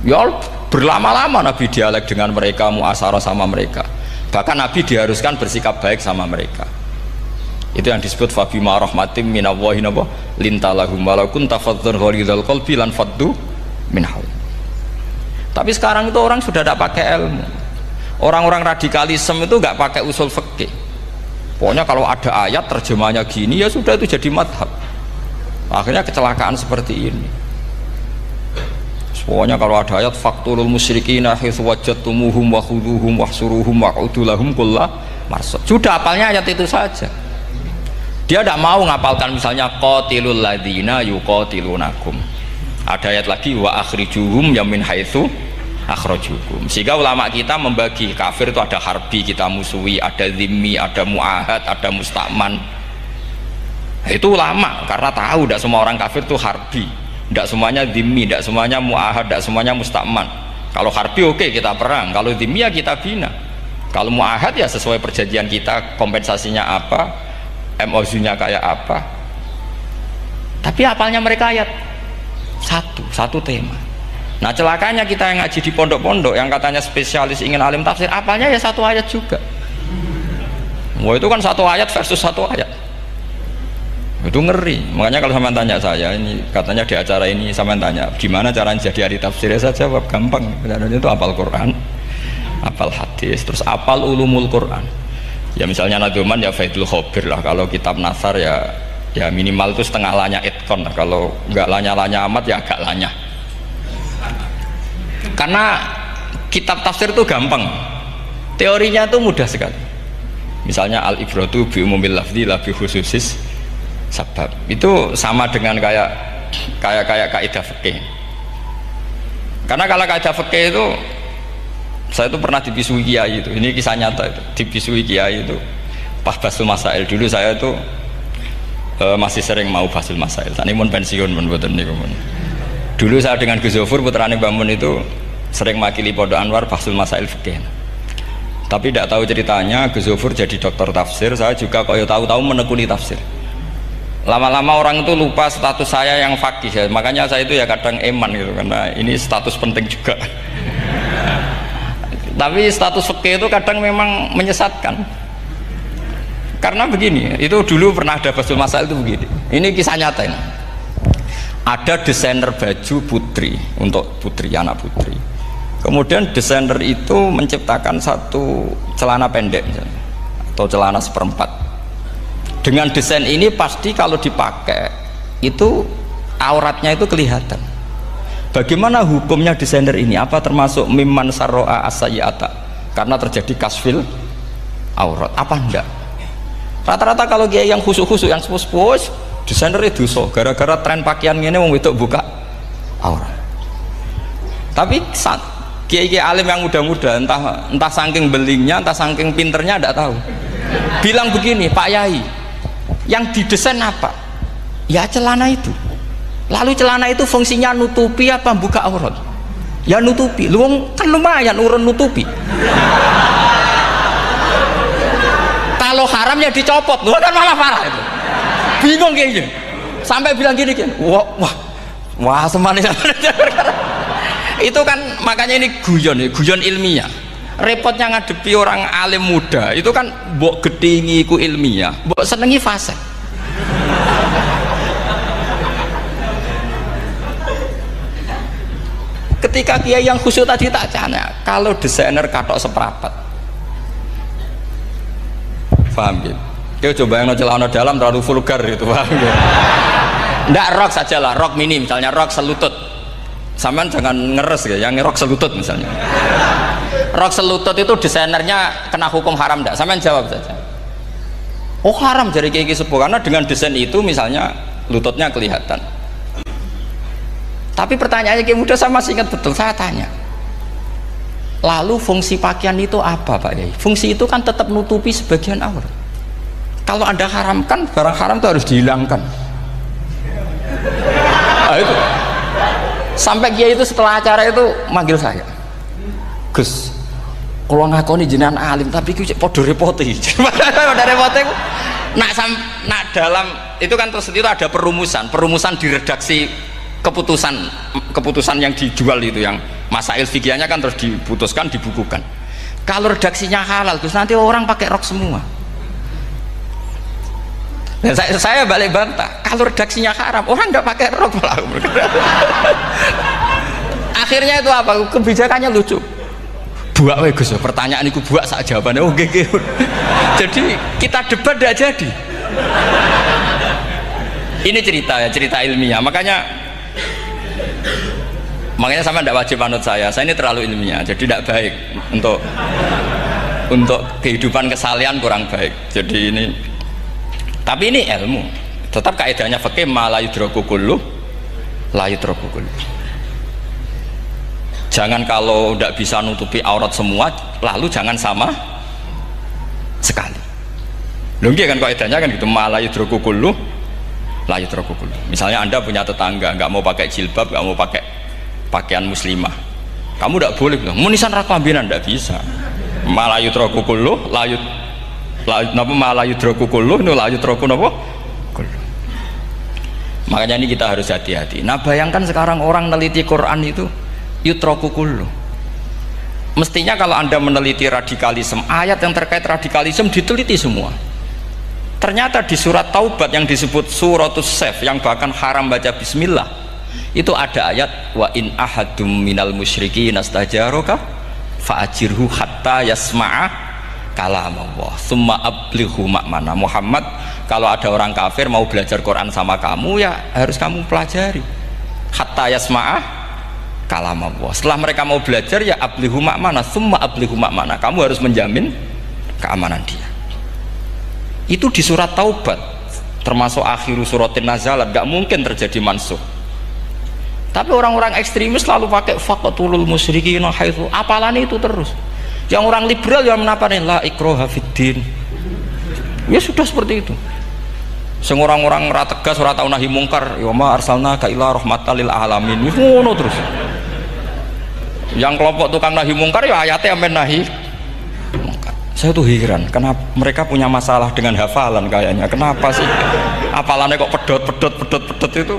Ya berlama-lama Nabi dialek dengan mereka, muasyarah sama mereka, bahkan Nabi diharuskan bersikap baik sama mereka. Itu yang disebut fabima rahmatim minallahi lintalahum walau kunta fadhdhan ghalidhal qalbi lan faddu min haul. Tapi sekarang itu orang sudah tidak pakai ilmu. Orang-orang radikalisme itu nggak pakai usul fikih. Pokoknya kalau ada ayat terjemahnya gini ya sudah, itu jadi madhab. Akhirnya kecelakaan seperti ini. Pokoknya kalau ada ayat faqtulul musyrikina haitsu wajadtumuhum wa khudhuhum wahsuruhum wa'udu lahum kulla marsad. Sudah hafalnya ayat itu saja. Dia tidak mau ngapalkan misalnya qatilul ladzina yuqatilunakum. Ada ayat lagi wa akhrijuhum ya min haitsu akhrajukum. Sehingga ulama kita membagi kafir itu ada harbi, kita musuhi, ada zimmi, ada muahad, ada musta'man. Itu ulama karena tahu tidak semua orang kafir itu harbi, tidak semuanya zimmi, tidak semuanya muahad, tidak semuanya musta'man. Kalau harbi oke, kita perang, kalau zimmi ya kita bina, kalau muahad ya sesuai perjanjian kita, kompensasinya apa, MOU-nya kayak apa. Tapi apalnya mereka ayat satu tema. Nah celakanya kita yang ngaji di pondok-pondok yang katanya spesialis ingin alim tafsir, apalnya ya satu ayat juga. Wah itu kan satu ayat versus satu ayat, itu ngeri. Makanya kalau sama tanya saya ini, katanya di acara ini sama tanya gimana caranya jadi ahli tafsir, saya jawab gampang. Caranya itu hafal Quran, hafal hadis, terus hafal ulumul Quran. Ya misalnya Nadoman ya Faidul Khobir lah, kalau kitab Nasar ya minimal itu setengah lanya itkon lah. Kalau nggak lanya-lanya amat ya agak lanya. Karena kitab tafsir itu gampang, teorinya itu mudah sekali. Misalnya al-ibratu bi umumil lafzi la bi khususis sabab, itu sama dengan kayak kaidah fikih. Karena kalau kaidah fikih itu saya itu pernah dibisui kiai itu, ini kisah nyata itu, dibisui kiai itu pas basul masail. Dulu saya itu masih sering mau basul masail. Tadi mun pensiun mun boten niku mun. Dulu saya dengan Gus Zofur putrane Mbah Mun itu sering makili Pondok Anwar basul masail fikih. Tapi tidak tahu ceritanya Gus Zofur jadi dokter tafsir, saya juga kok ya tahu-tahu menekuni tafsir. Lama-lama orang itu lupa status saya yang fakih ya. Makanya saya itu ya kadang eman gitu, karena ini status penting juga. Tapi status fikih itu kadang memang menyesatkan. Karena begini, itu dulu pernah ada basul masail itu begini. Ini kisah nyata ini. Ada desainer baju putri untuk putri, anak putri. Kemudian desainer itu menciptakan satu celana pendek misalnya, atau celana seperempat. Dengan desain ini pasti kalau dipakai itu auratnya itu kelihatan. Bagaimana hukumnya desainer ini? Apa termasuk mimman sarro'a as-sayyi'ata? Karena terjadi kasfil aurat. Apa enggak? Rata-rata kalau kiai yang khusyuk-khusyuk, yang sepuh-sepuh, desainer itu dosa. Gara-gara tren pakaian ini wong wedok buka aurat. Tapi kiai-kiai alim yang muda-muda, entah saking belingnya, entah saking pinternya, enggak tahu. Bilang begini, Pak Yai, yang didesain apa? Ya celana itu. Lalu celana itu fungsinya nutupi apa buka aurat? Ya nutupi. Lu kan lumayan urun nutupi. Kalau haram ya dicopot. Lu kan malah parah itu. Bingung kayaknya. Sampai bilang gini kan. Wah semane. Itu kan makanya ini guyon ilmiah. Repotnya ngadepi orang alim muda itu kan mbok gedhingi ku ilmiah, mbok senengi fasih. Ketika kiai yang khusyuk tadi tak tanya, kalau desainer katok seperapat, paham gitu? Dia coba yang celana dalam terlalu vulgar itu, paham gitu? Nggak, rok saja lah, rok mini misalnya, rok selutut. Sampean jangan ngeres ya, yang rok selutut misalnya. Rok selutut itu desainernya kena hukum haram enggak? Sampean jawab saja. Oh haram dari kiai sepuh, karena dengan desain itu misalnya lututnya kelihatan. Tapi pertanyaannya kiai muda saya masih ingat betul, saya tanya. Lalu fungsi pakaian itu apa Pak Yai? Fungsi itu kan tetap nutupi sebagian aurat. Kalau Anda haramkan, barang haram itu harus dihilangkan. Nah, itu. Sampai kiai itu setelah acara itu manggil saya. Gus, kalau ngakoni jenengan alim tapi ku cek podo repote. Podo repote ku nak dalam itu kan terus itu ada perumusan di redaksi keputusan yang dijual itu, yang masail fikihnya kan terus diputuskan, dibukukan. Kalau redaksinya halal terus nanti orang pakai rok semua. Dan saya balik bantah, kalau redaksinya haram orang nggak pakai rok lah. Akhirnya itu apa? Kebijakannya lucu. Buak we Gus, pertanyaan itu buak sak jawabannya oh gege. Jadi kita debat tidak jadi. Ini cerita ya, cerita ilmiah. Makanya sama tidak wajib anut saya ini terlalu ilmiah, jadi tidak baik untuk kehidupan kesalian, kurang baik. Jadi ini, tapi ini ilmu tetap kaidahnya fikih, ma la yudraku kullu la yutraku kullu. Jangan kalau tidak bisa nutupi aurat semua, lalu jangan sama sekali. Lungki kan kaidahnya kan gitu, ma la yutraku kullu, la yutraku kullu. Misalnya Anda punya tetangga nggak mau pakai jilbab, nggak mau pakai pakaian muslimah, kamu tidak boleh bilang munisan rakambinan, tidak bisa. Ma la yutraku kullu, ma la yutraku kullu, la yutraku napa? Kullu. Makanya ini kita harus hati-hati. Nah bayangkan sekarang orang neliti Quran itu yutraku kullu. Mestinya kalau Anda meneliti radikalisme, ayat yang terkait radikalisme diteliti semua. Ternyata di surat Taubat yang disebut suratus Saif, yang bahkan haram baca bismillah, itu ada ayat wa in ahadum minal musyrikin astajaroka fa'ajirhu hatta yasma'a kalam Allah summa ablighu ma'mana. Muhammad, kalau ada orang kafir mau belajar Quran sama kamu, ya harus kamu pelajari hatta yasma'a kalam Allah. Setelah mereka mau belajar, ya ablighu ma'mana, summa ablighu ma'mana, kamu harus menjamin keamanan dia. Itu di surat Taubat, termasuk akhiru suratin nazalat, gak mungkin terjadi mansuh. Tapi orang-orang ekstremis selalu pakai faqatulul musyrikin haitsu, apalannya itu terus. Yang orang liberal yang menaparin la ikraha fiddin, ya sudah seperti itu. Sing orang-orang ora tegas, ora tau nahi mungkar, ya ma arsalnaka ila rahmatal lil alamin, ngono terus. Yang kelompok tukang nahi mungkar ya ayatnya amen nahi mungkar. Saya tuh heran, kenapa mereka punya masalah dengan hafalan kayaknya. Kenapa sih hafalannya kok pedot itu?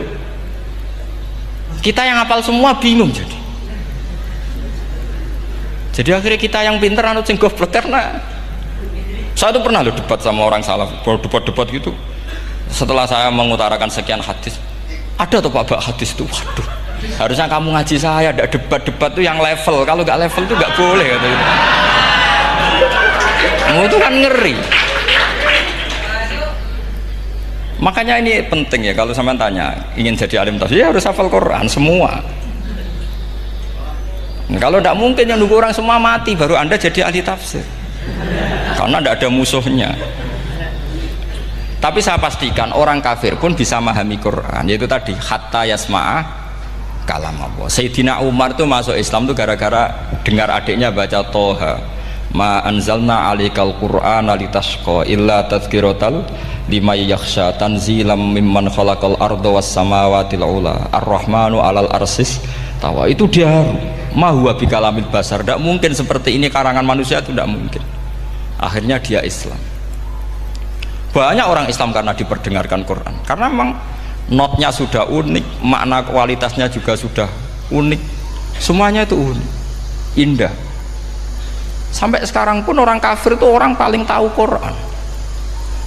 Kita yang hafal semua bingung jadi. Jadi akhirnya kita yang pinter anut sing goblok. Karena saya tuh pernah loh debat sama orang salaf, debat gitu. Setelah saya mengutarakan sekian hadis, ada tuh Pak hadis itu, waduh, harusnya kamu ngaji saya, ada debat tuh yang level. Kalau nggak level tuh nggak boleh kata gitu. Itu kan ngeri. Makanya ini penting ya, kalau sampean tanya ingin jadi alim tafsir ya harus hafal Quran semua. Nah, kalau tidak mungkin yang nunggu orang semua mati baru Anda jadi ahli tafsir, karena tidak ada musuhnya. Tapi saya pastikan orang kafir pun bisa memahami Quran, yaitu tadi hatta yasma'a kalam Allah. Sayyidina Umar tuh masuk Islam tuh gara-gara dengar adiknya baca Toha, ma anzalna alikal Qur'ana litasqa illa tadhkiratal liman yakhsha tanzilam mimman khalaqal arda was samawati ula ar-rahmanu alal arsis tawa. Itu dia ma huwa bikalamil basar, tidak mungkin seperti ini karangan manusia, itu tidak mungkin. Akhirnya dia Islam. Banyak orang Islam karena diperdengarkan Quran, karena memang notnya sudah unik, makna kualitasnya juga sudah unik, semuanya itu unik, indah. Sampai sekarang pun orang kafir itu orang paling tahu Quran.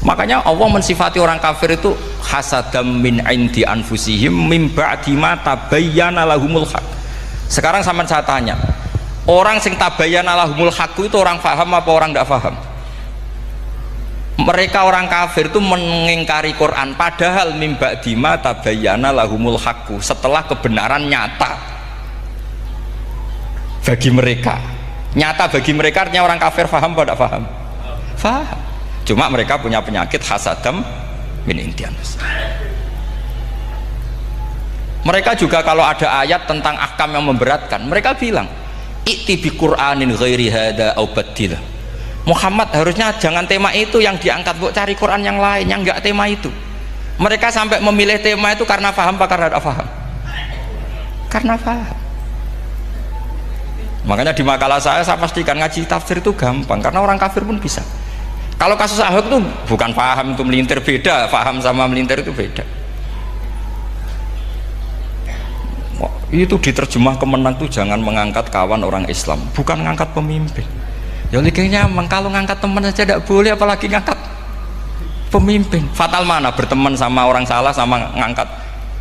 Makanya Allah mensifati orang kafir itu hasadam min indi anfusihim mim ba'di ma tabayyana lahumul haq. Sekarang sama saya tanya, orang sing tabayyana lahumul haq itu orang faham apa orang tidak faham? Mereka orang kafir itu mengingkari Quran, padahal mim ba'di ma tabayyana lahumul haq, setelah kebenaran nyata bagi mereka. Nyata bagi mereka artinya orang kafir faham atau tidak faham? Faham. Cuma mereka punya penyakit hasadam min intian. Mereka juga kalau ada ayat tentang ahkam yang memberatkan, mereka bilang i'ti bi Qur'anin ghairi hada au badil. Muhammad harusnya jangan tema itu yang diangkat, buat cari Quran yang lain yang enggak tema itu. Mereka sampai memilih tema itu karena paham apa karena tidak paham? Karena paham. Makanya di makalah saya pastikan ngaji tafsir itu gampang, karena orang kafir pun bisa. Kalau kasus Ahok itu bukan paham itu melintir, beda. Paham sama melintir itu beda. Itu diterjemah kemenang tuh jangan mengangkat kawan orang Islam, bukan mengangkat pemimpin. Ya likanya kalau ngangkat teman saja tidak boleh, apalagi ngangkat pemimpin. Fatal mana berteman sama orang salah sama ngangkat.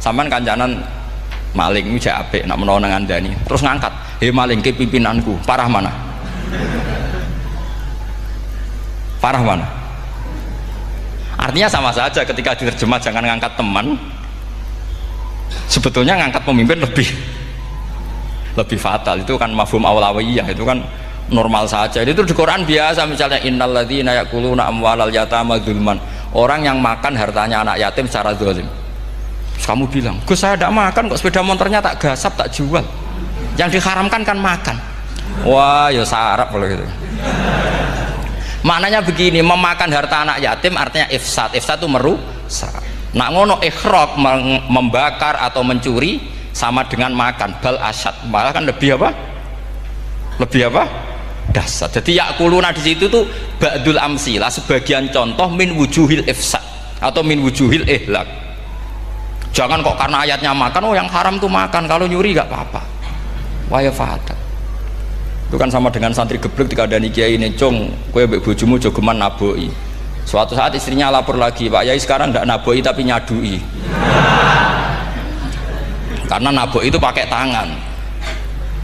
Saman kancanan maling ini apik nak menawa nang andani terus ngangkat, "Hei maling ke pimpinanku." Parah mana? Parah mana? Artinya sama saja ketika diterjemah jangan ngangkat teman, sebetulnya ngangkat pemimpin lebih fatal. Itu kan mafhum awlawiyah, itu kan normal saja. Itu di Quran biasa, misalnya innalladzina ya'kuluna amwalal yatama dzulman, orang yang makan hartanya anak yatim secara zalim. Kamu bilang, Gus saya tidak makan kok, sepeda motornya tak gasap, tak jual. Yang diharamkan kan makan. Wah, ya sarap kalau gitu. Maknanya begini, memakan harta anak yatim artinya ifsad. Ifsad itu merusak. Nak ngono ikhraq, membakar atau mencuri sama dengan makan, bal asyad, malah kan lebih apa? Lebih apa? Dasar. Jadi yakuluna di situ tuh ba'dul amsilah, sebagian contoh min wujuhil ifsad atau min wujuhil ihlak. Jangan kok karena ayatnya makan, oh yang haram tuh makan, kalau nyuri gak apa-apa. Waya fata. Itu kan sama dengan santri geblek ketika ada kiai ini, cung, kowe mbek bojomu jogeman naboi. Suatu saat istrinya lapor lagi, Pak Yai sekarang tidak naboi tapi nyadui. Karena naboi itu pakai tangan.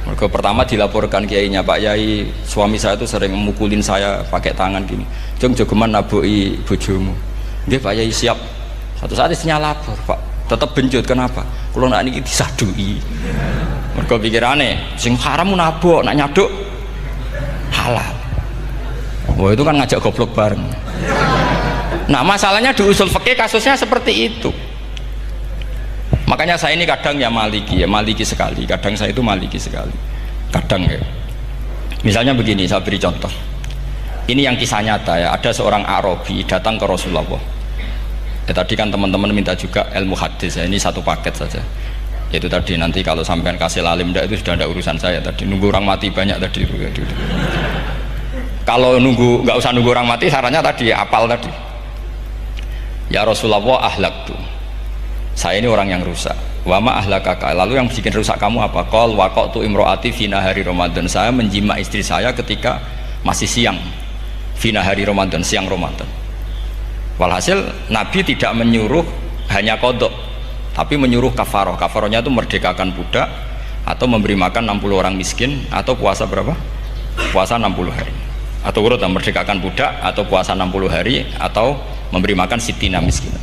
Mereka pertama dilaporkan kiainya, Pak Yai suami saya itu sering memukulin saya pakai tangan gini. Cung jogeman naboi bojomu. Nggih Pak Yai siap. Suatu saat istrinya lapor, Pak tetap benjut, kenapa? Kalau nak ini disadui. Mereka pikirannya, sing haram nabok, nak nyaduk halal. Wah itu kan ngajak goblok bareng. Nah masalahnya di usul fikih kasusnya seperti itu. Makanya saya ini kadang ya maliki sekali. Kadang saya itu maliki sekali. Kadang ya. Misalnya begini, saya beri contoh. Ini yang kisah nyata ya. Ada seorang Arabi datang ke Rasulullah. Ya, tadi kan teman-teman minta juga ilmu hadis ya. Ini satu paket saja. Itu tadi nanti kalau sampean kasih lalim itu sudah ada urusan saya tadi. Nunggu orang mati banyak tadi itu. Kalau nggak usah nunggu orang mati, sarannya tadi apal tadi. Ya Rasulullah ahlaktu. Saya ini orang yang rusak. Wama ahlakaka. Lalu yang bikin rusak kamu apa? Qol waqatu imroati fina hari Ramadan. Saya menjima istri saya ketika masih siang. Fina hari Ramadan, siang Ramadan. Walhasil Nabi tidak menyuruh hanya kodok, tapi menyuruh kafaroh. Kafarohnya itu merdekakan budak atau memberi makan 60 orang miskin atau puasa berapa? Puasa 60 hari. Atau urut merdekakan budak atau puasa 60 hari atau memberi makan sitina miskin.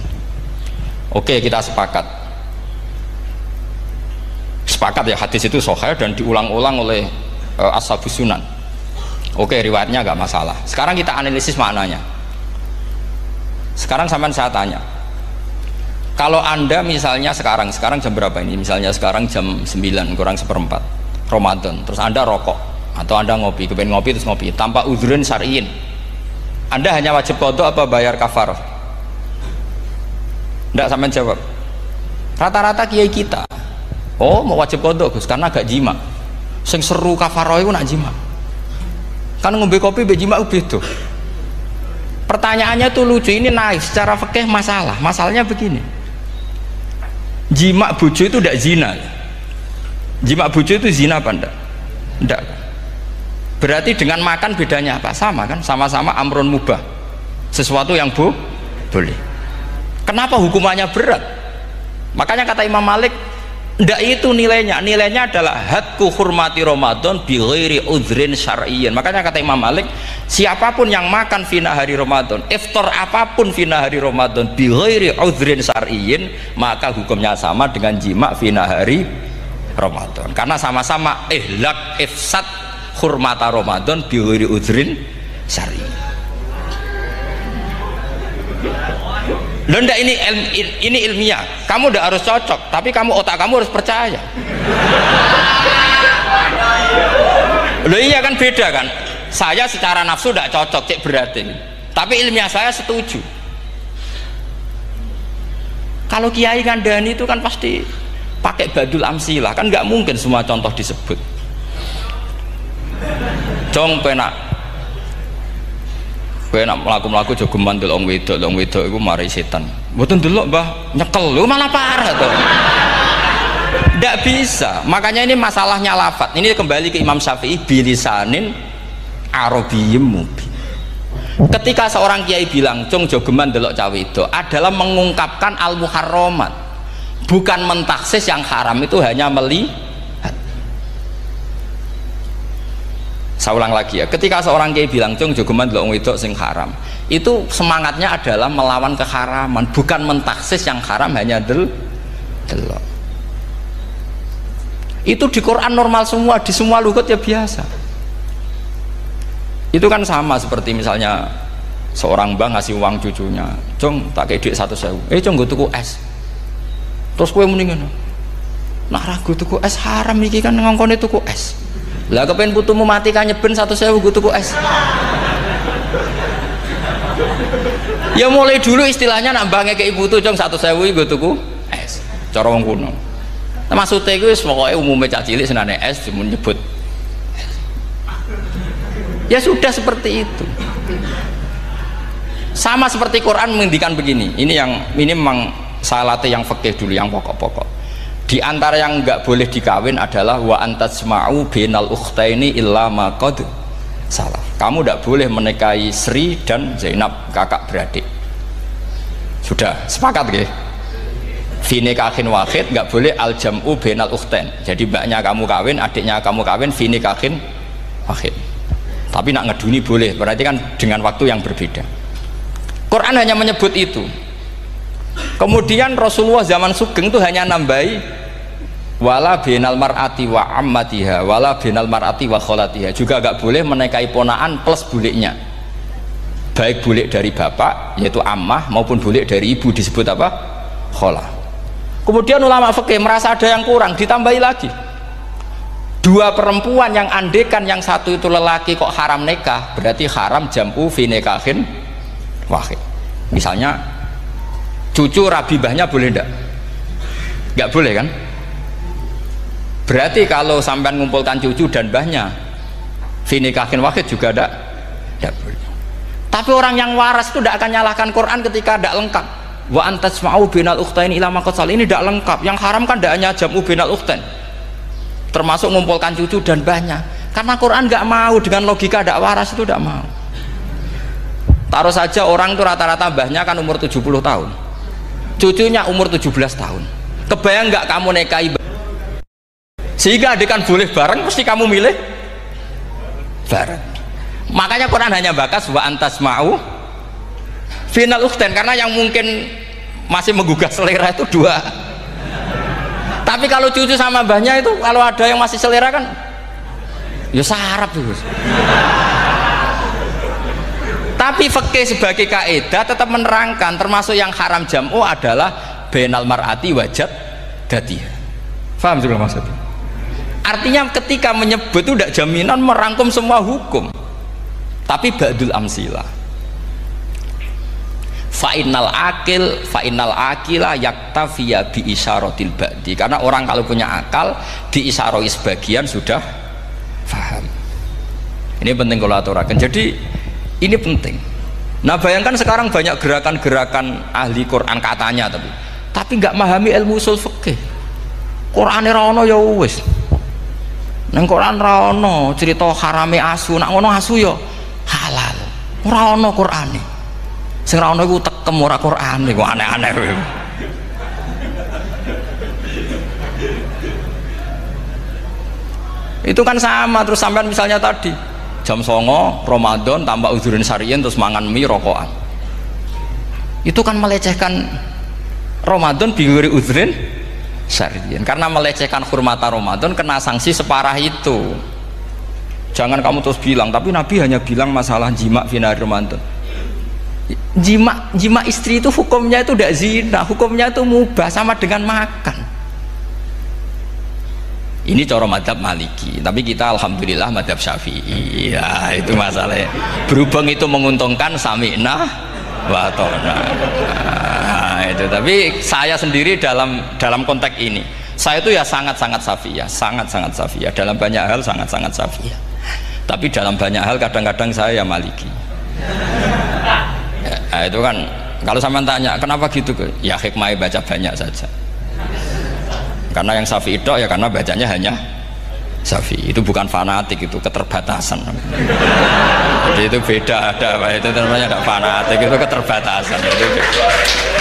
Oke, kita sepakat. Sepakat ya, hadis itu sahih dan diulang-ulang oleh ashabus sunan. Oke, riwayatnya agak masalah. Sekarang kita analisis maknanya. Sekarang sampean saya tanya. Kalau Anda misalnya sekarang jam berapa ini? Misalnya sekarang jam 9 kurang seperempat Ramadan, terus Anda rokok atau Anda ngopi, kepengen ngopi terus ngopi tanpa udhrin syar'iin. Anda hanya wajib qadha apa bayar kafarah? Enggak, sampean jawab. Rata-rata kiai kita, oh mau wajib qadha Gus karena gak jima. Sing seru kafarah itu nak jima. Kan ngombe kopi mbek jima beda. Pertanyaannya tuh lucu, ini naik secara fikih masalahnya begini. Jima bojo itu tidak zina. Jima bojo itu zina apa enggak? Enggak. Berarti dengan makan bedanya apa? Sama kan? Sama-sama amrun mubah. Sesuatu yang boleh. Kenapa hukumannya berat? Makanya kata Imam Malik, enggak itu nilainya. Nilainya adalah hadku hurmati Ramadan bi ghairi udhrin syar'iyyin. Makanya kata Imam Malik, siapapun yang makan fina hari Ramadan, iftar apapun fina hari Ramadan bi ghairi udhrin syar'iyyin, maka hukumnya sama dengan jima fina hari Ramadan. Karena sama-sama ihlak ifsad hurmata Ramadan bi ghairi udhrin syar'iyyin. Loh enggak, ini ilmiah. Kamu udah harus cocok, tapi otak kamu harus percaya. Loh iya kan, beda kan. Saya secara nafsu tidak cocok, cek berarti. Tapi ilmiah saya setuju. Kalau kiai kandhani itu kan pasti pakai badul amsilah, kan nggak mungkin semua contoh disebut. Jong penak melaku-melaku jogeman delok wedok iku mari setan. Mboten delok Mbah, nyekel lho malah parah to. Ndak bisa. Makanya ini masalahnya lafat. Ini kembali ke Imam Syafi'i bilisanin arabiyyim mubin. Ketika seorang kiai bilang cung jogeman delok cah wedok adalah mengungkapkan al-muharramat. Bukan mentaksis yang haram itu hanya melihat. Saya ulang lagi ya, ketika seorang kiai bilang cung jogeman delok wedok sing haram, itu semangatnya adalah melawan keharaman, bukan mentaksis yang haram hanya delok. Itu di Quran normal semua, di semua lugat ya biasa. Itu kan sama seperti misalnya seorang bang ngasih uang cucunya, cung tak kayak duit 100.000, cung gue tuku es. Terus kowe muni ngono. Nak ragu tuku es haram iki kan ngongkone tuku es. Lah kepen putumu mati kan nyeben 100.000 nggo tuku es. Ya mulai dulu istilahnya nak bange ke ibu tuh jong 100.000 nggo tuku es. Cara wong kuno. Nah, maksudnya iku wis pokoke umume cah cilik senane es cuma nyebut. Ya sudah seperti itu. Sama seperti Quran menghentikan begini. Ini memang salate yang fikih dulu, yang pokok-pokok. Di antara yang enggak boleh dikawin adalah wa antasma'u bainal ukhtaini illa ma qad salaf. Kamu enggak boleh menikahi Sri dan Zainab, kakak beradik. Sudah sepakat nggih? Fi nikahin wahid enggak boleh al jam'u bainal ukhtain. Jadi mbaknya kamu kawin, adiknya kamu kawin fi nikahin wahid. Tapi nak ngeduni boleh, berarti kan dengan waktu yang berbeda. Quran hanya menyebut itu. Kemudian Rasulullah zaman Sugeng itu hanya nambahi wala binal mar'ati wa ammatiha wala binal mar'ati wa kholatiha, juga agak boleh menikahi ponaan plus buliknya, baik bulik dari bapak yaitu ammah maupun bulik dari ibu disebut apa? Kholah. Kemudian ulama fikih merasa ada yang kurang, ditambahi lagi dua perempuan yang andekan yang satu itu lelaki kok haram nikah, berarti haram jam'u fi nikahin wahid. Misalnya cucu rabibahnya boleh enggak? Enggak boleh kan? Berarti kalau sampai mengumpulkan cucu dan mbahnya fi nikahin wahid juga enggak boleh. Tapi orang yang waras itu tidak akan nyalahkan Quran ketika tidak lengkap. Wa antasma'u bainal ukhtain ila ma qad sal, ini tidak lengkap. Yang haram kan tidak hanya jam'u bainal ukhtain, termasuk mengumpulkan cucu dan mbahnya. Karena Quran nggak mau dengan logika tidak waras, itu tidak mau. Taruh saja orang itu rata-rata mbahnya kan umur 70 tahun, cucunya umur 17 tahun. Kebayang nggak kamu nikahi sehingga adekan boleh bareng, mesti kamu milih bareng. Makanya Quran hanya bakas wa antasma'u final ukhtain, karena yang mungkin masih menggugah selera itu dua. Tapi kalau cucu sama mbahnya itu, kalau ada yang masih selera kan ya sarap itu. Tapi fikih sebagai kaidah tetap menerangkan termasuk yang haram jam'u adalah bainal mar'ati wajad datiha. Paham juga maksudnya? Artinya ketika menyebut itu tidak jaminan merangkum semua hukum, tapi ba'dul amsilah. Fa'innal akila yaktafiya bi isyaratil ba'di, karena orang kalau punya akal diisyaroi sebagian sudah paham. Ini penting kalau aturakan. Jadi ini penting. Nah bayangkan sekarang banyak gerakan-gerakan ahli Quran katanya, tapi nggak memahami ilmu usul fikih. Quran ra ono ya wis. Nang Quran ra ono cerita harame asu, nak ngono asu ya halal. Ora ono Qurane. Sing ra ono iku tekem ora Qurane, kok aneh-aneh kowe. Itu kan sama. Terus sampean misalnya tadi jam 09.00 Ramadan tambah uzurin syariyin terus mangan mie rokokan, itu kan melecehkan Ramadan biguri uzurin syariyin, karena melecehkan hurmata Ramadan kena sanksi separah itu. Jangan kamu terus bilang tapi Nabi hanya bilang masalah jima final Ramadan. Jima istri itu hukumnya itu tidak zina, hukumnya itu mubah, sama dengan makan. Ini cara madhab Maliki, tapi kita alhamdulillah madhab Syafi'i. Ya itu masalahnya. Berhubung itu menguntungkan sami'na wa ta'na. Nah, itu. Tapi saya sendiri dalam konteks ini, saya itu ya sangat-sangat Syafi'iyah, sangat-sangat Syafi'iyah. Dalam banyak hal sangat-sangat Syafi'iyah. Tapi dalam banyak hal kadang-kadang saya ya Maliki. Ya, itu kan kalau sampean tanya kenapa gitu, ya hikmah baca banyak saja. Karena yang Syafi'i itu ya karena bacanya hanya Syafi'i, itu bukan fanatik, itu keterbatasan. Jadi itu beda, itu namanya tidak fanatik, itu keterbatasan.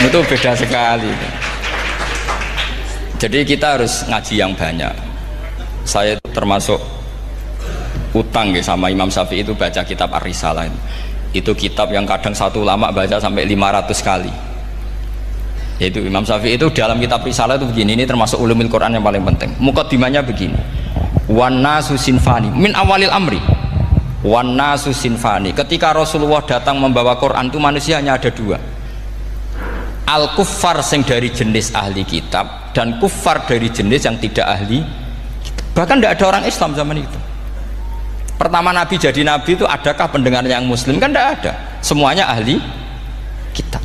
Itu beda sekali. Jadi kita harus ngaji yang banyak. Saya termasuk utang ya sama Imam Syafi'i itu baca kitab Ar-Risalah. Itu kitab yang kadang satu ulama baca sampai 500 kali. Yaitu Imam Syafi'i itu dalam kitab Risalah itu begini, ini termasuk ulumul Quran yang paling penting. Muqaddimahnya begini, wan nasu sinfani min awalil amri, wan nasu sinfani. Ketika Rasulullah datang membawa Quran itu manusia hanya ada dua, al kuffar sing dari jenis ahli kitab dan kufar dari jenis yang tidak ahli. Bahkan tidak ada orang Islam zaman itu. Pertama Nabi jadi Nabi itu adakah pendengarnya yang Muslim? Kan tidak ada, semuanya ahli kitab.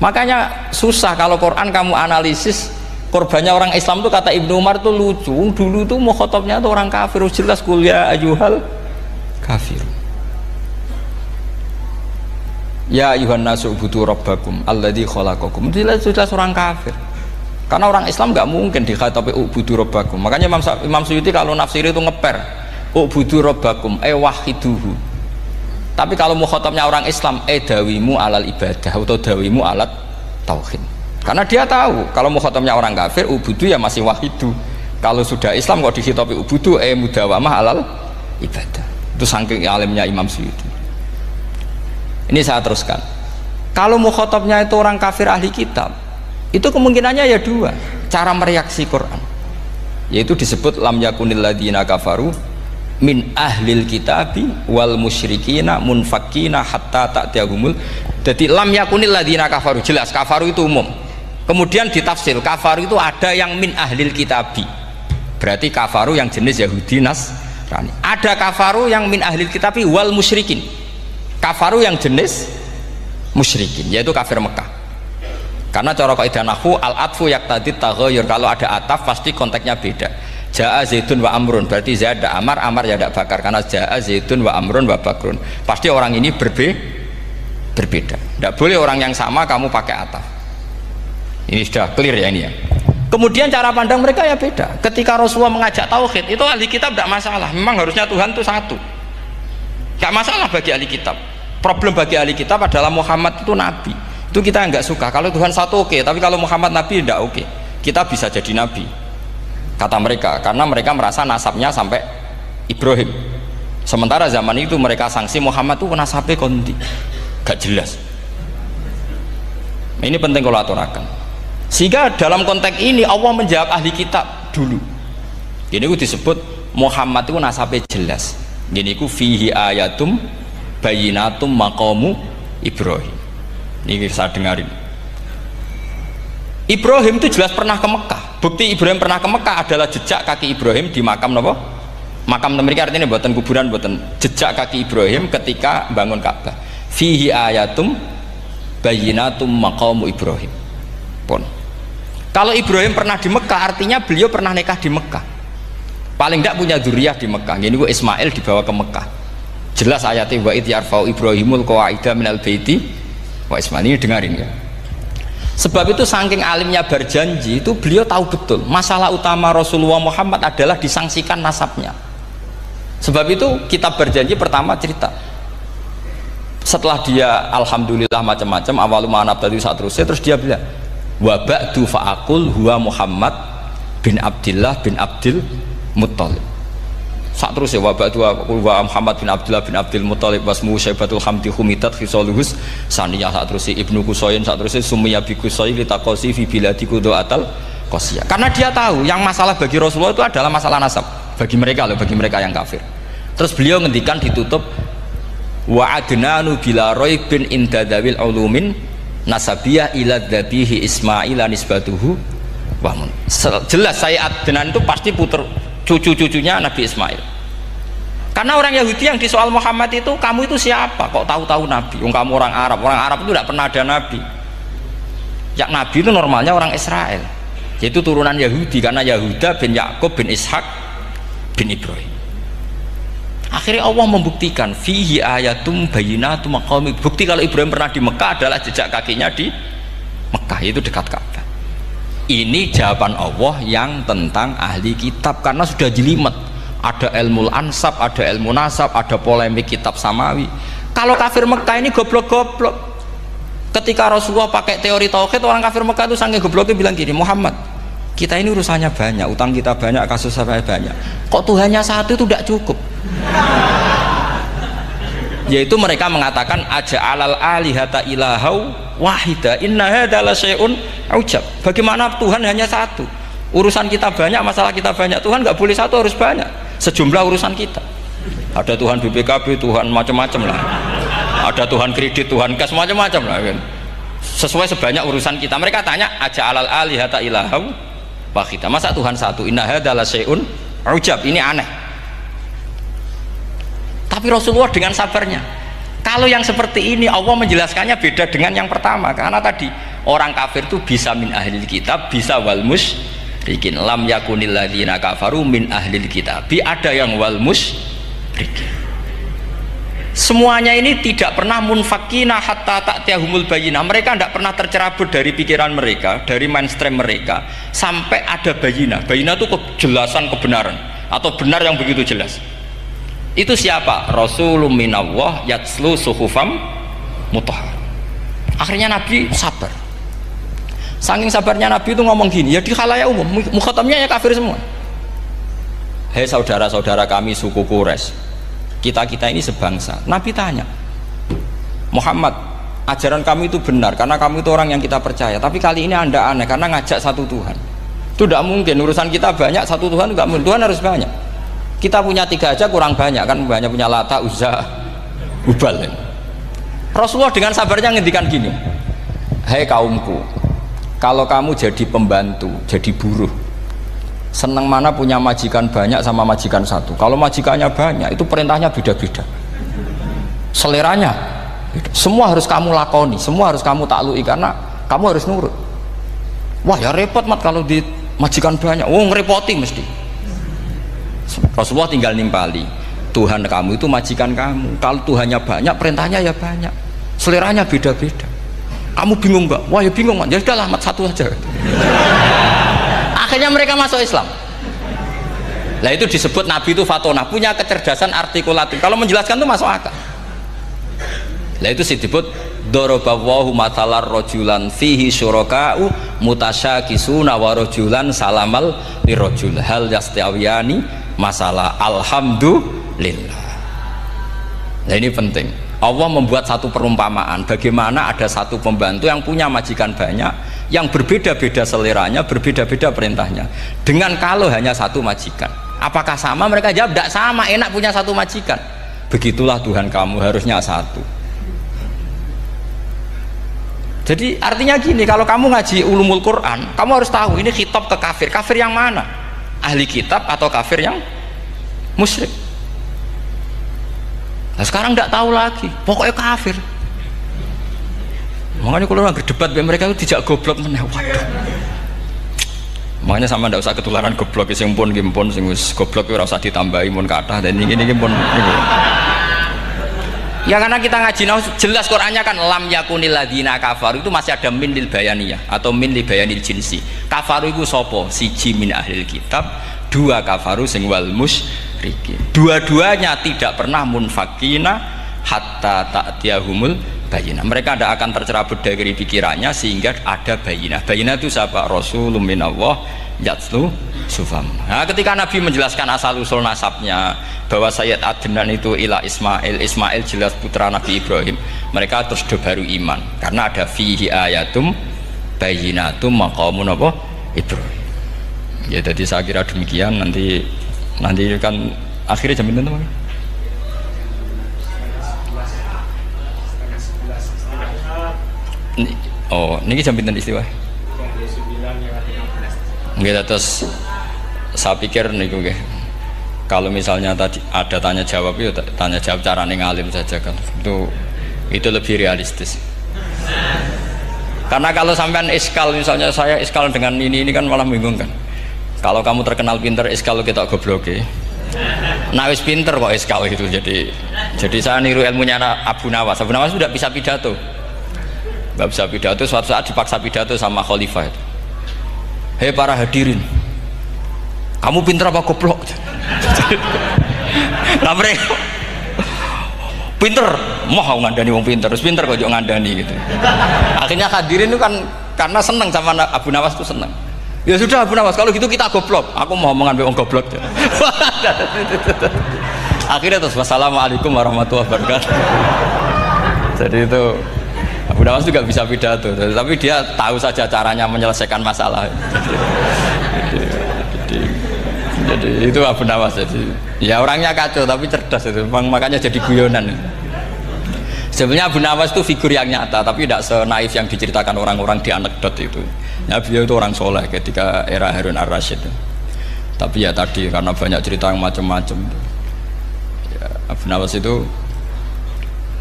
Makanya susah kalau Quran kamu analisis korbannya orang Islam itu. Kata Ibnu Umar itu lucu, dulu tuh mukhatabnya itu orang kafir, jelas kuliah ayyuhal kafir. Ya ayuhan nasu ubudu rabbakum alladzi khalaqakum. Jelas orang kafir. Karena orang Islam nggak mungkin dikhatabi ubudu rabbakum. Makanya Imam Suyuti kalau nafsir itu ngeper ubudu rabbakum wahiduhu. Tapi kalau mukhatabnya orang Islam dawimu alal ibadah atau dawimu alat tauhid. Karena dia tahu kalau mukhatabnya orang kafir ubudu ya masih wahidu. Kalau sudah Islam kok dikhitabi ubudu mudawamah alal ibadah. Itu saking alimnya Imam Suyuti. Ini saya teruskan. Kalau mukhatabnya itu orang kafir ahli kitab, itu kemungkinannya ya dua cara mereaksi Quran, yaitu disebut lam yakunil ladzina kafaru min ahlil kitabi wal musyrikina munfakina hatta ta'tiyahumul. Jadi lam yakunil ladzina kafaru, jelas kafaru itu umum. Kemudian ditafsir kafaru itu ada yang min ahlil kitabi, berarti kafaru yang jenis Yahudi Nasrani. Ada kafaru yang min ahlil kitabi wal musyrikin, kafaru yang jenis musyrikin, yaitu kafir Mekah. Karena cara kaidah nahwu al-atfu yaqtadi taghayyur, kalau ada ataf pasti konteksnya beda. Jaa Zaidun wa Amrun, berarti Zaid ada Amar, Amar ya tidak bakar, karena Jaa Zaidun wa Amrun wa Bakrun, pasti orang ini berbeda. Tidak boleh orang yang sama kamu pakai ataf. Ini sudah clear ya ini ya. Kemudian cara pandang mereka ya beda. Ketika Rasulullah mengajak tauhid, itu ahli kitab tidak masalah, memang harusnya Tuhan itu satu, tidak masalah bagi ahli kitab. Problem bagi ahli kitab adalah Muhammad itu nabi, itu kita nggak suka. Kalau Tuhan satu oke, tapi kalau Muhammad nabi tidak oke. Kita bisa jadi nabi, kata mereka, karena mereka merasa nasabnya sampai Ibrahim. Sementara zaman itu mereka sanksi Muhammad itu nasabnya konti, gak jelas. Ini penting kalau aturakan. Sehingga dalam konteks ini Allah menjawab ahli kitab dulu. Ini itu disebut Muhammad itu nasabnya jelas. Ini itu fihi ayatum bayinatum maqamu Ibrahim. Ini saya dengarin. Ibrahim itu jelas pernah ke Mekah. Bukti Ibrahim pernah ke Mekah adalah jejak kaki Ibrahim di makam apa? Makam mereka, artinya buatan kuburan, buatan jejak kaki Ibrahim ketika bangun Ka'bah. Fihi ayatum bayinatum maqamu Ibrahim. Pun. Kalau Ibrahim pernah di Mekah, artinya beliau pernah nikah di Mekah. Paling tidak punya dzurriyyah di Mekah. Ini gua Ismail dibawa ke Mekah. Jelas ayatnya wa id yarfa'u Ibrahimul qawaida minal baiti wa Ismail. Ini dengarin ya. Sebab itu saking alimnya berjanji itu beliau tahu betul masalah utama Rasulullah Muhammad adalah disangsikan nasabnya. Sebab itu kitab berjanji pertama cerita setelah dia alhamdulillah macam-macam awalu ma'anab tadi saat terus dia bilang wa ba'du fa'akul huwa Muhammad bin Abdillah bin Abdil Muttalib. Saat terus ya wa ba'du wa Muhammad bin Abdillah bin Abdil Muttalib wasmu syaibatul hamdi humitat khisaluhus saniyah. Saat terus Ibnu Qusayn, saat terus sumiyya bi Qusayn litaqasi fi biladi qudu'atal qasiyah. Karena dia tahu yang masalah bagi Rasulullah itu adalah masalah nasab bagi mereka loh, bagi mereka yang kafir. Terus beliau ngendikan ditutup wa adnanu bila raibin indadawil ulumin nasabiyah ila dhabihi Ismaila nisbatuhu wamun. Jelas saya Adnan itu pasti puter cucu-cucunya Nabi Ismail. Karena orang Yahudi yang disoal Muhammad itu, kamu itu siapa kok tahu-tahu Nabi? Kamu orang Arab itu tidak pernah ada Nabi. Yang Nabi itu normalnya orang Israel, yaitu turunan Yahudi, karena Yahuda bin Yakub bin Ishak bin Ibrahim. Akhirnya Allah membuktikan fihi ayatum bayinatum maqami. Bukti kalau Ibrahim pernah di Mekah adalah jejak kakinya di Mekah, itu dekat Ka'bah. Ini jawaban Allah yang tentang ahli kitab, karena sudah jelimet. Ada ilmu ansab, ada ilmu nasab, ada polemik kitab samawi. Kalau kafir Mekah ini goblok-goblok. Ketika Rasulullah pakai teori tauhid, orang kafir Mekah itu sangat gobloknya bilang gini, Muhammad, kita ini urusannya banyak, utang kita banyak, kasus saya banyak, kok Tuhannya satu itu tidak cukup? Yaitu mereka mengatakan aja'alal alihata ilahau wahida inna hadza la syai'un ujab. Bagaimana Tuhan hanya satu? Urusan kita banyak, masalah kita banyak, Tuhan nggak boleh satu, harus banyak sejumlah urusan kita. Ada Tuhan BPKB, Tuhan macam-macam lah, ada Tuhan kredit, Tuhan kas, macam-macam lah kan. sesuai sebanyak urusan kita. Mereka tanya aja alal alihata ilahau wahida, masa Tuhan satu, inna hadza la syai'un ujab, ini aneh. Tapi Rasulullah dengan sabarnya, kalau yang seperti ini Allah menjelaskannya beda dengan yang pertama, karena tadi orang kafir itu bisa min ahlil kitab, bisa wal musyrikin. Lam yakunil ladzina kafaru min ahlil kitab, ada yang wal musyrikin. Semuanya ini tidak pernah munfakina hatta ta'tiyahumul bayyinah. Mereka tidak pernah tercerabut dari pikiran mereka, dari mainstream mereka, sampai ada bayyinah. Bayyinah itu kejelasan kebenaran atau benar yang begitu jelas. Itu siapa? Rasulun minallah yatslu suhufam mutahhar. Akhirnya Nabi sabar. Saking sabarnya Nabi itu ngomong gini, ya di khalayak umum, mukhatamnya ya kafir semua. Hei saudara-saudara kami suku Quraisy, kita ini sebangsa. Nabi tanya, Muhammad, ajaran kami itu benar karena kamu itu orang yang kita percaya, tapi kali ini anda aneh karena ngajak satu Tuhan. Itu tidak mungkin, urusan kita banyak, satu Tuhan juga mungkin, Tuhan harus banyak. Kita punya 3 aja kurang banyak, kan banyak punya Lata, Uzza, Hubal. Rasulullah dengan sabarnya ngendikan gini, hei kaumku, kalau kamu jadi pembantu, jadi buruh, senang mana punya majikan banyak sama majikan satu. Kalau majikannya banyak, itu perintahnya beda-beda, seleranya beda. Semua harus kamu lakoni, semua harus kamu taklui karena kamu harus nurut. Wah ya repot mat kalau di majikan banyak, oh ngerepoti mesti. Rasulullah tinggal nimpali, Tuhan kamu itu majikan kamu, kalau Tuhannya banyak, perintahnya ya banyak, seleranya beda-beda. Kamu bingung nggak? Wah ya bingung mat, ya sudahlah mat satu aja. Akhirnya mereka masuk Islam. Nah itu disebut Nabi itu fatona, punya kecerdasan artikulatif. Kalau menjelaskan itu masuk akal. Nah itu disebut dorobawahu matalar rojulan fihi syuraka'u mutasyakisuna wa rojulan salamal lirojul hal yastawiyani masalah alhamdulillah. Nah ini penting. Allah membuat satu perumpamaan bagaimana ada satu pembantu yang punya majikan banyak, yang berbeda-beda seleranya, berbeda-beda perintahnya, dengan kalau hanya satu majikan. Apakah sama? Mereka jawab tidak sama, enak punya satu majikan. Begitulah Tuhan kamu, harusnya satu. Jadi artinya gini, kalau kamu ngaji ulumul Quran, kamu harus tahu ini khitab ke kafir. Kafir yang mana? Ahli kitab atau kafir yang musyrik? Nah sekarang tidak tahu lagi, pokoknya kafir. Makanya kalau orang berdebat dengan mereka itu tidak goblok meneh. Waduh. Makanya sama tidak usah ketularan goblok, sing pun sing wis goblok ora usah ditambahi mun kathah dan ini pun. Ya karena kita ngaji jelas Qur'annya kan lam yakunil ladzina kafaru, itu masih ada min lil bayaniyah atau min lil bayanil jinsi. Kafaru itu sapa? Siji min ahlil kitab, 2 kafaru sing wal musyrikin. Dua-duanya tidak pernah munfakina hatta ta'tiyahumul bayyinah. Mereka tidak akan tercerabut dari pikirannya sehingga ada bayyinah. Bayyinah itu siapa? Rasulun minallah yatslu sufam. Nah, ketika Nabi menjelaskan asal usul nasabnya bahwa Sayyid Adnan itu ila Ismail, Ismail jelas putra Nabi Ibrahim, mereka terus baru iman karena ada fihi ayatum bayyinatum maqamun apa Ibrahim. Ya jadi saya kira demikian. Nanti kan akhirnya jam itu teman. Oh, ini jam pinten istiwa? Nggih, terus saya pikir niku nggih. Kalau misalnya tadi ada tanya jawab, itu tanya jawab carane ngalim saja kan. Itu lebih realistis. Karena kalau sampean iskal, misalnya saya iskal dengan ini kan malah bingung kan. Kalau kamu terkenal pinter, iskal kita gobloke. Nah wis pinter kok iskal gitu. Jadi saya niru ilmunya Abu Nawas. Abu Nawas sudah bisa pidato. Nggak bisa pidato, suatu saat dipaksa pidato sama khalifah itu. Hei para hadirin, kamu pinter apa goblok? Nah mereka pinter, mau ngandani wong pinter, terus pinter kok ngandani gitu. Akhirnya hadirin itu kan karena seneng sama Abu Nawas itu seneng. Ya sudah Abu Nawas, kalau gitu kita goblok. Aku mau mengambil wong goblok. Akhirnya terus wassalamualaikum warahmatullahi wabarakatuh. Jadi itu Abu Nawas juga bisa pidato, tapi dia tahu saja caranya menyelesaikan masalah. Jadi itu Abu Nawas. Jadi ya orangnya kacau tapi cerdas itu, makanya jadi guyonan. Sebenarnya Abu Nawas itu figur yang nyata, tapi tidak senaif yang diceritakan orang-orang di anekdot itu. Ya, beliau itu orang soleh ketika era Harun ar-Rasyid. Tapi ya tadi karena banyak cerita yang macam-macam. Ya, Abu Nawas itu,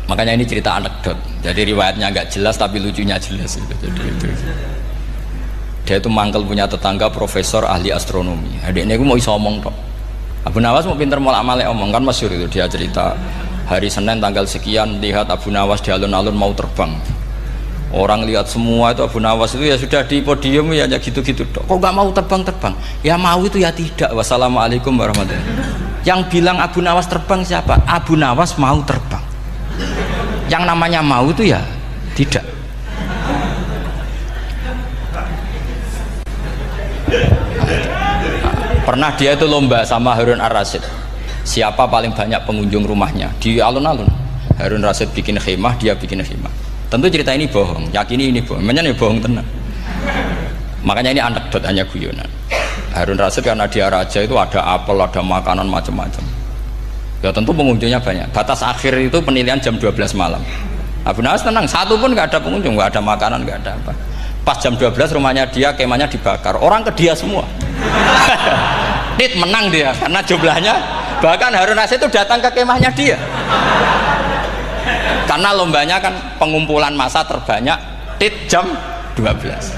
makanya ini cerita anekdot. Jadi riwayatnya nggak jelas tapi lucunya jelas itu. Jadi itu. Dia itu mangkel punya tetangga profesor ahli astronomi. Adiknya itu mau iso omong tok. Abu Nawas mau pinter molak-malik omong, kan masyhur itu, dia cerita hari Senin tanggal sekian lihat Abu Nawas di alun-alun mau terbang. Orang lihat semua itu Abu Nawas itu ya sudah di podium ya hanya gitu-gitu. Kok nggak mau terbang-terbang? Ya mau itu ya tidak. Wassalamualaikum warahmatullahi wabarakatuh. Yang bilang Abu Nawas terbang siapa? Abu Nawas mau terbang. Yang namanya mau itu ya tidak. Pernah dia itu lomba sama Harun ar-Rasyid, siapa paling banyak pengunjung rumahnya di alun-alun. Harun ar-Rasyid bikin khemah, dia bikin khemah. Tentu cerita ini bohong, yakini ini bohong, makanya ini bohong tenang. Makanya ini anekdot, hanya guyonan. Harun ar-Rasyid karena dia raja itu ada apel, ada makanan macam-macam. Ya tentu pengunjungnya banyak. Batas akhir itu penilaian jam 12 malam. Abu Nawas tenang, satu pun nggak ada pengunjung, nggak ada makanan, nggak ada apa. Pas jam 12 rumahnya dia, kemahnya dibakar, orang ke dia semua. Tit menang dia karena jumlahnya, bahkan Harun ar-Rasyid itu datang ke kemahnya dia karena lombanya kan pengumpulan massa terbanyak. Tit jam 12.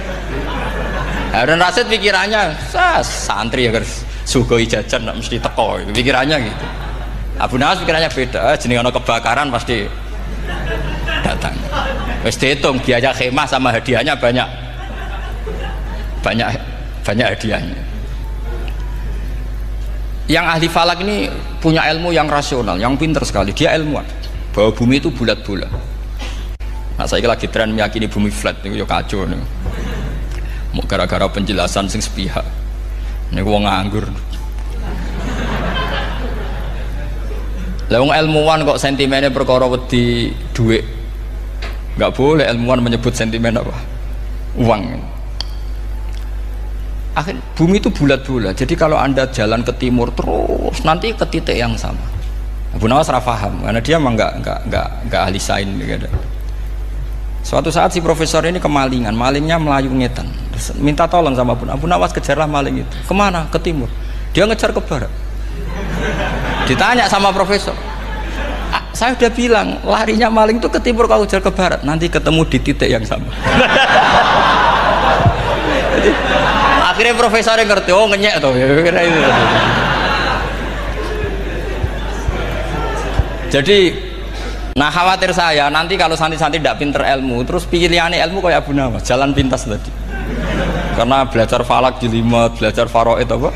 Harun ar-Rasyid pikirannya santri ya guys, sugoi jajan nggak mesti teko, pikirannya gitu. Abu Nawas pikirannya beda, jenis ono kebakaran pasti datang. Wes dihitung biaya khemah sama hadiahnya banyak hadiahnya. Yang ahli falak ini punya ilmu yang rasional, yang pinter sekali. Dia ilmuwan bahwa bumi itu bulat-bulat. Nah saya lagi tren meyakini bumi flat, ini yo kacau nih. Mau gara-gara penjelasan sing sepihak. Ini wong nganggur. Lah wong ilmuwan kok sentimennya perkara wedi duit. Nggak boleh ilmuwan menyebut sentimen apa? Uang. Akhir bumi itu bulat-bulat. Jadi kalau Anda jalan ke timur terus nanti ke titik yang sama. Abu Nawas paham karena dia memang nggak ahli sains gitu. Suatu saat si profesor ini kemalingan, malingnya melayu ngetan. Minta tolong sama Abu Nawas, kejarlah maling itu. Kemana? Ke timur. Dia ngejar ke barat. Ditanya sama profesor, saya udah bilang larinya maling itu ke timur, kalau kejar ke barat nanti ketemu di titik yang sama. Jadi, akhirnya profesornya ngerti, oh ngenyek tuh ya, kira itu. Jadi nah khawatir saya nanti kalau santri-santri tidak pinter ilmu terus pilihannya ilmu kayak Abu Nawas, jalan pintas tadi. Karena belajar falak jelimet, belajar faraid apa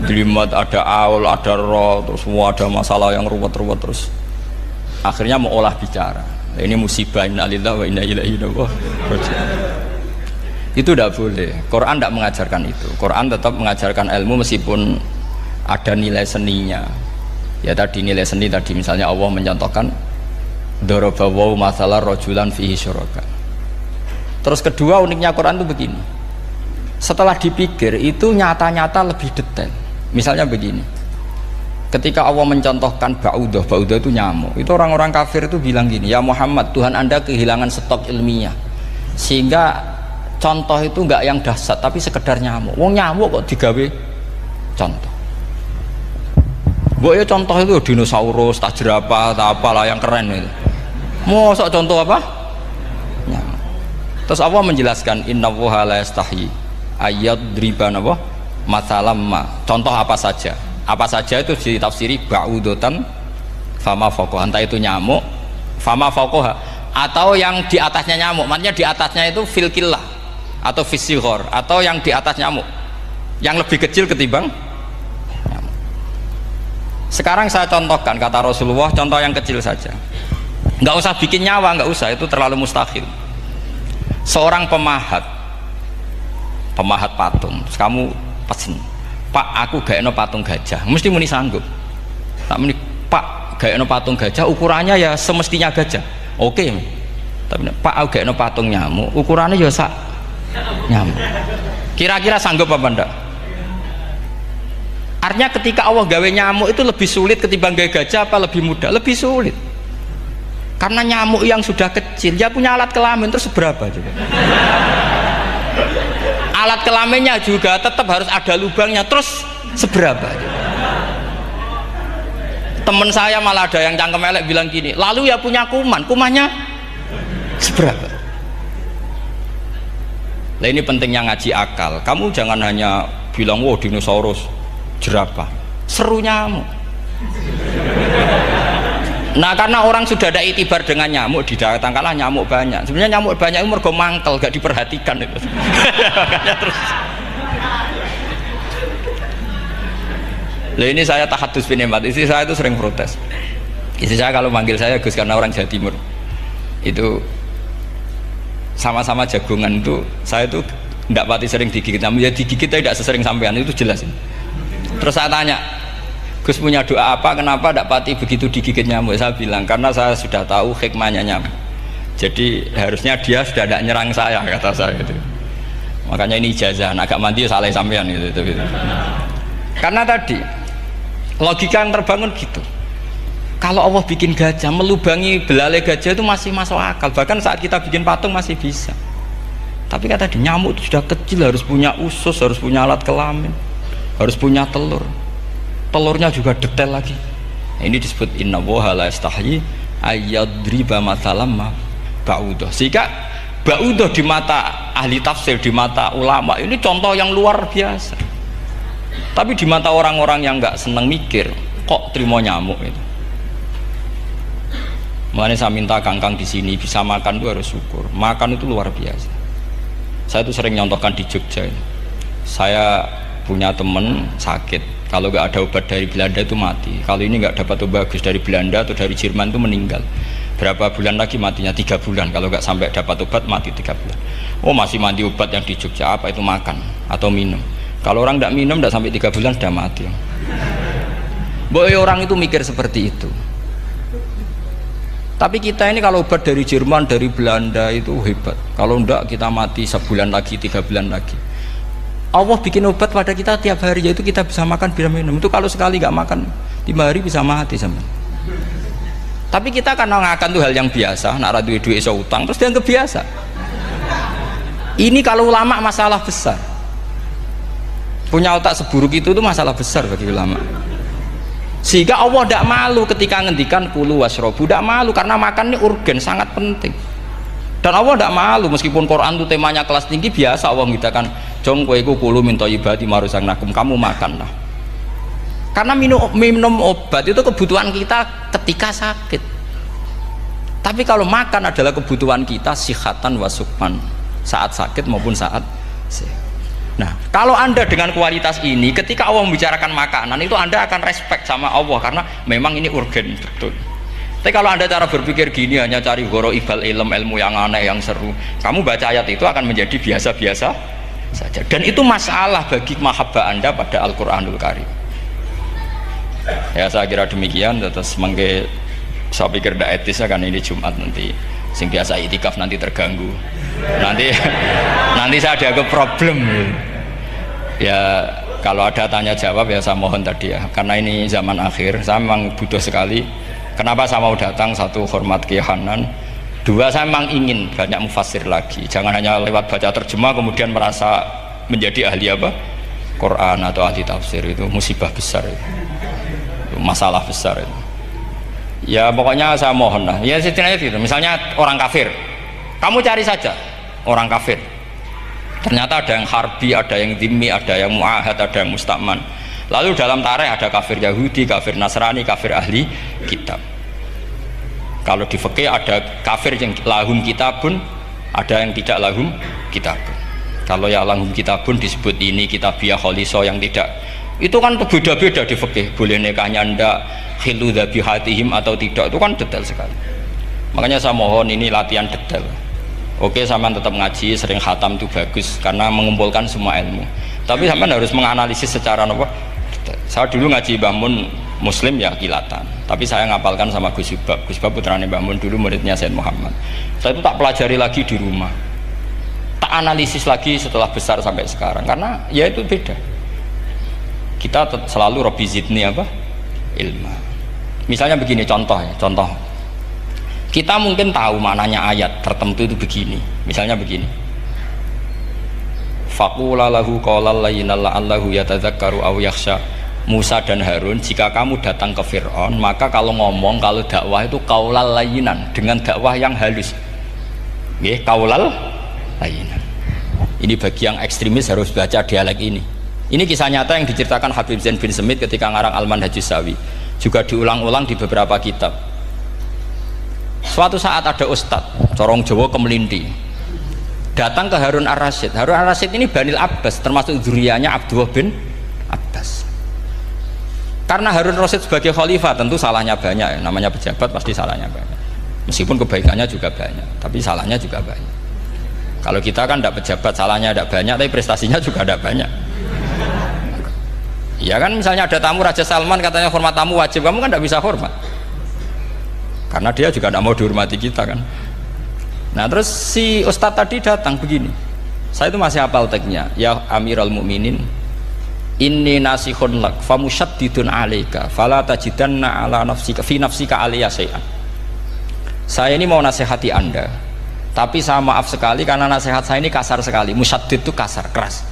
jelimet, ada aul, ada roh, terus semua ada masalah yang ruwet-ruwet, terus akhirnya mau olah bicara. Ini musibah, inna lillahi wa inna ilaihi raji'un. Itu tidak boleh. Quran tidak mengajarkan itu. Quran tetap mengajarkan ilmu meskipun ada nilai seninya. Ya tadi nilai seni tadi, misalnya Allah mencontohkan dorobawaw masalah rojulan fihi syuraka. Terus kedua uniknya Quran itu begini. Setelah dipikir itu nyata-nyata lebih detail. Misalnya begini. Ketika Allah mencontohkan ba'udah itu nyamuk. Itu orang-orang kafir itu bilang gini, ya Muhammad, Tuhan Anda kehilangan stok ilmiah. Sehingga contoh itu enggak yang dahsyat tapi sekedar nyamuk. Wong nyamuk kok digawe contoh. Mbok ya contoh itu dinosaurus, tak jerapah, tak apalah yang keren itu. Mosok contoh apa? Nyamuk. Terus Allah menjelaskan innallaha la yastahi ayyadriban apa? Matsalam ma. Contoh apa saja? Apa saja itu ditafsiri ba'udatan fama fawqaha, entah itu nyamuk, fama fawqaha atau yang di atasnya nyamuk. Maksudnya di atasnya itu filkillah atau fisighor, atau yang di atas nyamuk yang lebih kecil ketimbang nyamuk. Sekarang saya contohkan kata Rasulullah, contoh yang kecil saja, nggak usah bikin nyawa, nggak usah, itu terlalu mustahil. Seorang pemahat patung, terus kamu pesen, Pak aku gak eno patung gajah, mesti muni sanggup. Tak muni, Pak gak eno patung gajah, ukurannya ya semestinya gajah, oke. Tapi Pak aku gak eno patung nyamuk, ukurannya ya sak nyamuk, kira-kira sanggup apa enggak? Artinya ketika Allah gawe nyamuk itu lebih sulit ketimbang gawe gajah, apa lebih mudah? Lebih sulit. Karena nyamuk yang sudah kecil, dia punya alat kelamin terus seberapa juga? Alat kelaminnya juga tetap harus ada lubangnya, terus seberapa juga? Temen saya malah ada yang cangkem elek bilang gini, lalu ya punya kuman, kumannya seberapa? Nah ini pentingnya ngaji akal. Kamu jangan hanya bilang, wow dinosaurus, jerapah, seru nyamuk. Nah karena orang sudah ada itibar dengan nyamuk, didatangkanlah nyamuk banyak. Sebenarnya nyamuk banyak itu mergo mangkel, gak diperhatikan itu. Makanya terus. Lah ini saya tahadus binemat, istri saya itu sering protes. Istri saya kalau manggil saya Gus karena orang Jawa Timur. Itu sama-sama jagongan itu, saya itu tidak pati sering digigit, namun ya digigit tidak sesering sampean, itu jelas. Terus saya tanya, Gus punya doa apa, kenapa tidak pati begitu digigit nyamuk? Saya bilang, karena saya sudah tahu hikmahnya nyamuk. Jadi harusnya dia sudah tidak nyerang saya, kata saya itu. Makanya ini ijazah, agak mandi salah sampean gitu. Karena tadi logika yang terbangun gitu. Kalau Allah bikin gajah, melubangi belalai gajah itu masih masuk akal. Bahkan saat kita bikin patung masih bisa. Tapi kata tadi nyamuk itu sudah kecil, harus punya usus, harus punya alat kelamin, harus punya telur. Telurnya juga detail lagi. Nah, ini disebut inna woha la yastahyi ayyadriba mathalam ma ba'udah. Sehingga ba'udah di mata ahli tafsir, di mata ulama ini contoh yang luar biasa. Tapi di mata orang-orang yang nggak seneng mikir, kok terima nyamuk itu. Makanya saya minta kangkang di sini bisa makan itu harus syukur. Makan itu luar biasa. Saya itu sering nyontohkan di Jogja ini. Saya punya temen sakit, kalau nggak ada obat dari Belanda itu mati. Kalau ini nggak dapat obat bagus dari Belanda atau dari Jerman itu meninggal. Berapa bulan lagi matinya? 3 bulan. Kalau nggak sampai dapat obat mati 3 bulan. Oh masih mandi obat yang di Jogja, apa itu makan atau minum? Kalau orang tidak minum tidak sampai 3 bulan sudah mati. Boy orang itu mikir seperti itu. Tapi kita ini kalau obat dari Jerman, dari Belanda itu hebat. Kalau enggak kita mati sebulan lagi, 3 bulan lagi. Allah bikin obat pada kita tiap hari, yaitu kita bisa makan, bisa minum. Itu kalau sekali nggak makan 5 hari bisa mati sama. Tapi kita kan ngakan tuh hal yang biasa. Nak duit iso utang terus dianggap biasa. Ini kalau ulama masalah besar. Punya otak seburuk itu tuh masalah besar bagi ulama. Sehingga Allah tidak malu ketika ngendikan kulu wasrobu, tidak malu karena makan ini urgen, sangat penting. Dan Allah tidak malu meskipun Quran itu temanya kelas tinggi, biasa Allah mengatakan jong kowe kulu minta ibadi marusang nakum, kamu makanlah. Karena minum obat itu kebutuhan kita ketika sakit. Tapi kalau makan adalah kebutuhan kita sihatan wasukman, saat sakit maupun saat sehat. Nah, kalau Anda dengan kualitas ini, ketika Allah membicarakan makanan itu Anda akan respect sama Allah karena memang ini urgen betul. Tapi kalau Anda cara berpikir gini, hanya cari goro ibal ilmu yang aneh, yang seru, kamu baca ayat itu akan menjadi biasa-biasa saja. Dan itu masalah bagi mahabbah Anda pada Al-Quranul Karim. Ya saya kira demikian. Terus saya pikir tidak etis kan ini Jumat nanti. Sing biasa itikaf nanti terganggu. Nanti saya ada ke problem. Ya kalau ada tanya jawab ya saya mohon tadi ya, karena ini zaman akhir saya memang butuh sekali. Kenapa saya mau datang? Satu, hormat Kiai Hanan. Dua, saya memang ingin banyak mufassir lagi, jangan hanya lewat baca terjemah kemudian merasa menjadi ahli apa Quran atau ahli tafsir. Itu musibah besar itu masalah besar itu. Ya pokoknya saya mohon lah ya setidaknya gitu. Misalnya orang kafir, kamu cari saja orang kafir, ternyata ada yang harbi, ada yang dhimmi, ada yang mu'ahad, ada yang musta'man. Lalu dalam tarikh ada kafir Yahudi, kafir Nasrani, kafir ahli kitab. Kalau di fikih ada kafir yang lahum kitabun, ada yang tidak lahum kitabun. Kalau yang lahum kitabun disebut ini kitabiyah kholiso, yang tidak itu kan berbeda-beda di fikih, boleh nikahnya ndak, khilu dhabihatihim atau tidak, itu kan detail sekali. Makanya saya mohon ini latihan detail. Oke, sampean tetap ngaji, sering khatam itu bagus karena mengumpulkan semua ilmu. Tapi sampean harus menganalisis secara apa? Saya dulu ngaji Mbah Mun Muslim ya kilatan. Tapi saya ngapalkan sama Gus Subab. Gus Subab putranya Mbah Mun, dulu muridnya Said Muhammad. Saya itu tak pelajari lagi di rumah. Tak analisis lagi setelah besar sampai sekarang karena ya itu beda. Kita selalu Rabbi zidni apa? Ilma. Misalnya begini contoh ya, contoh. Kita mungkin tahu maknanya ayat tertentu itu begini, misalnya begini, faqula lahu qawlan layyinan la'allahu yatadzakkaru aw yakhsha. Musa dan Harun, jika kamu datang ke Fir'aun, maka kalau ngomong, kalau dakwah itu qaulal layyinan, dengan dakwah yang halus. Nggih, qaulal layyinan. Ini bagi yang ekstremis harus baca dialek ini. Ini kisah nyata yang diceritakan Habib Zain bin Semit ketika ngarang Al-Manhajus Sawi, juga diulang-ulang di beberapa kitab. Suatu saat ada ustadz corong Jawa Kemelinti datang ke Harun Ar-Rasyid. Harun Ar-Rasyid ini Banil Abbas, termasuk zuriyahnya Abdullah bin Abbas. Karena Harun Ar-Rasyid sebagai khalifah tentu salahnya banyak, namanya pejabat pasti salahnya banyak, meskipun kebaikannya juga banyak, tapi salahnya juga banyak. Kalau kita kan tidak pejabat, salahnya tidak banyak, tapi prestasinya juga tidak banyak. Ya kan, misalnya ada tamu Raja Salman, katanya hormat tamu wajib, kamu kan tidak bisa hormat karena dia juga tidak mau dihormati kita kan. Nah terus si ustadz tadi datang begini, saya itu masih hafal teksnya, ya Amirul Mukminin, inni nasihun lak famusyaddidun alaika fala tajidanna ala nafsika fi nafsika aliyya syai'an. Saya ini mau nasihati Anda, tapi saya maaf sekali karena nasihat saya ini kasar sekali. Musyaddid itu kasar, keras.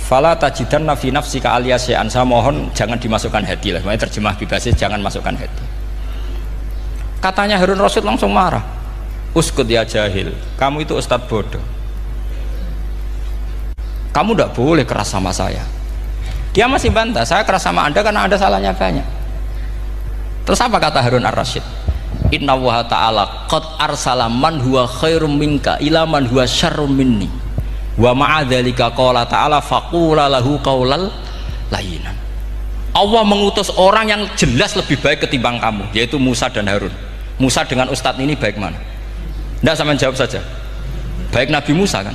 Fala tajidanna fi nafsika aliyya syai'an, saya mohon jangan dimasukkan hati lah, makanya terjemah bebasnya jangan masukkan hati. Katanya Harun Rasyid langsung marah, uskut ya jahil, kamu itu ustadz bodoh, kamu tidak boleh keras sama saya. Dia masih bantah, saya keras sama Anda karena Anda salahnya banyak. Terus apa kata Harun Ar-Rasyid? Inna wa ta'ala qad arsala man huwa khairum minka ila man huwa syarrum minni wa ma'adzalika qala ta'ala faqula lahu qaulal layyinan. Allah mengutus orang yang jelas lebih baik ketimbang kamu, yaitu Musa dan Harun. Musa dengan ustadz ini baik mana? Tidak, sama jawab saja. Baik Nabi Musa kan?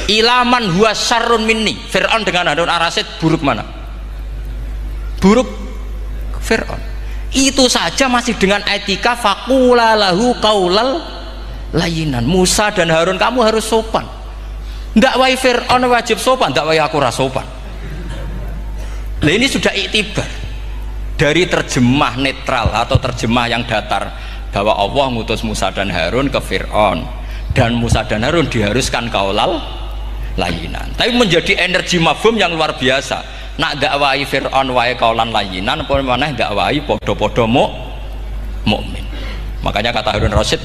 Ilaman huwa syarrun minni. Fir'aun dengan Harun Ar-Rasyid buruk mana? Buruk Fir'aun. Itu saja masih dengan etika faqula lahu qaulal layyinan. Musa dan Harun kamu harus sopan. Ndak wae Fir'aun wajib sopan, ndak wae aku ra sopan. Nah ini sudah iktibar dari terjemah netral atau terjemah yang datar, bahwa Allah ngutus Musa dan Harun ke Fir'aun, dan Musa dan Harun diharuskan qaulal layyinan. Tapi menjadi energi mafhum yang luar biasa. Nak dakwai Fir'aun wae qaulan layyinan, apa maneh dakwai podo-podo mukmin. Makanya kata Harun Rasyid,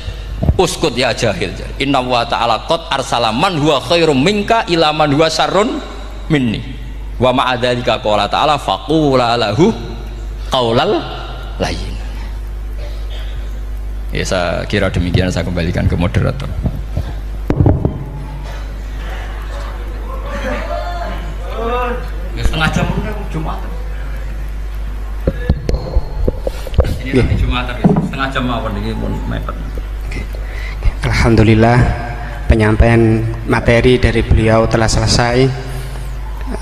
uskut ya jahil, inna wa ta'ala qad arsala man huwa khairum minka ila man huwa syarrun minni wa ma'adzalika qala ta'ala faqula lahu qaulal layyin. Ya saya kira demikian, saya kembalikan ke moderator. Ya, setengah jam Jumat. Ini nanti Jumat setengah jam mawon iki pun mepet. Alhamdulillah, penyampaian materi dari beliau telah selesai,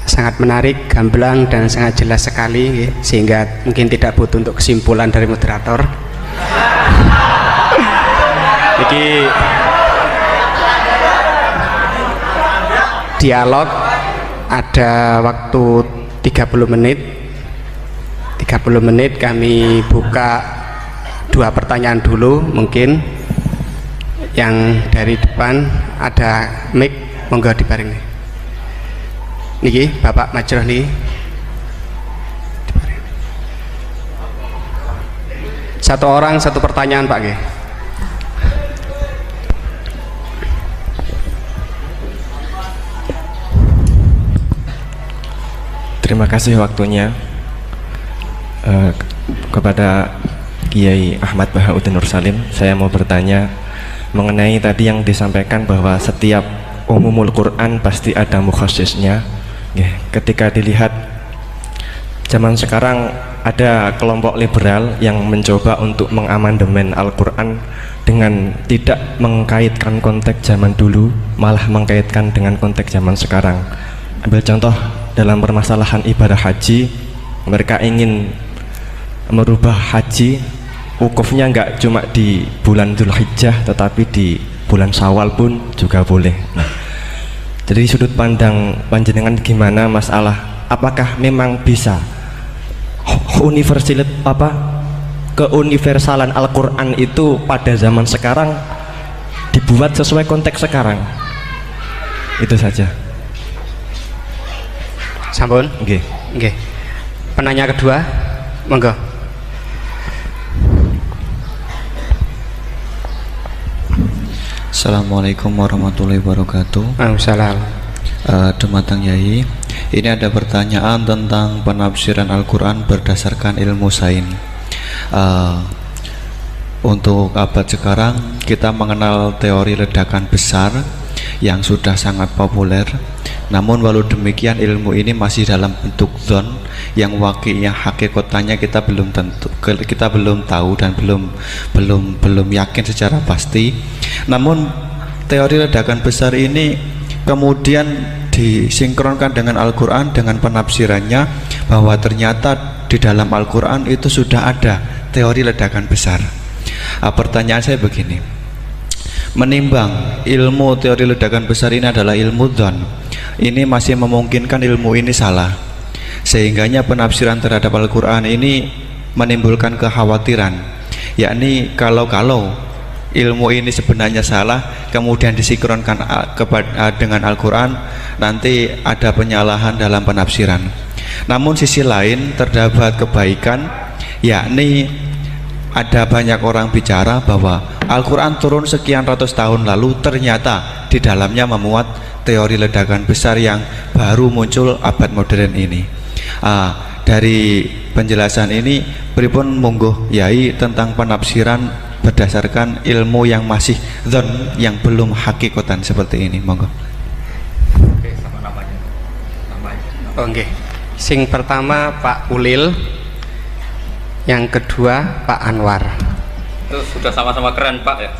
sangat menarik, gamblang dan sangat jelas sekali, sehingga mungkin tidak butuh untuk kesimpulan dari moderator. Jadi dialog ada waktu 30 menit. 30 menit kami buka 2 pertanyaan dulu. Mungkin yang dari depan ada mic, monggo diparing nih. Niki Bapak Majroh nih. Satu orang satu pertanyaan Pak G. Terima kasih waktunya. Kepada Kiai Ahmad Bahauddin Nur Salim, saya mau bertanya mengenai tadi yang disampaikan bahwa setiap umumul Quran pasti ada mukhassisnya. Ketika dilihat zaman sekarang ada kelompok liberal yang mencoba untuk mengamandemen Al-Quran dengan tidak mengkaitkan konteks zaman dulu, malah mengkaitkan dengan konteks zaman sekarang. Ambil contoh dalam permasalahan ibadah haji, mereka ingin merubah haji wukufnya nggak cuma di bulan Dzulhijjah tetapi di bulan Syawal pun juga boleh. Nah, jadi sudut pandang panjenengan gimana masalah apakah memang bisa keuniversalan Al-Quran itu pada zaman sekarang dibuat sesuai konteks sekarang. Itu saja. Sampun? Nggih. Nggih. Penanya kedua, monggo. Assalamualaikum warahmatullahi wabarakatuh. Waalaikumsalam. Dumateng Yai, ini ada pertanyaan tentang penafsiran Al-Quran berdasarkan ilmu sains. Untuk abad sekarang kita mengenal teori ledakan besar yang sudah sangat populer. Namun walau demikian ilmu ini masih dalam bentuk zon yang wakilnya hakikatnya kita belum tahu dan belum yakin secara pasti. Namun teori ledakan besar ini kemudian disinkronkan dengan Al-Quran dengan penafsirannya bahwa ternyata di dalam Al-Quran itu sudah ada teori ledakan besar. Pertanyaan saya begini, menimbang ilmu teori ledakan besar ini adalah ilmu dzon, ini masih memungkinkan ilmu ini salah, sehingganya penafsiran terhadap Al-Quran ini menimbulkan kekhawatiran, yakni kalau ilmu ini sebenarnya salah kemudian disinkronkan dengan Al-Quran, nanti ada penyalahan dalam penafsiran. Namun sisi lain terdapat kebaikan, yakni ada banyak orang bicara bahwa Al-Quran turun sekian ratus tahun lalu ternyata di dalamnya memuat teori ledakan besar yang baru muncul abad modern ini. Dari penjelasan ini pripun monggo Yai tentang penafsiran berdasarkan ilmu yang masih dzon, yang belum hakikatan seperti ini, monggo. Oke, sama namanya. Oke. Sing pertama Pak Ulil, yang kedua Pak Anwar. Itu sudah sama-sama keren Pak ya.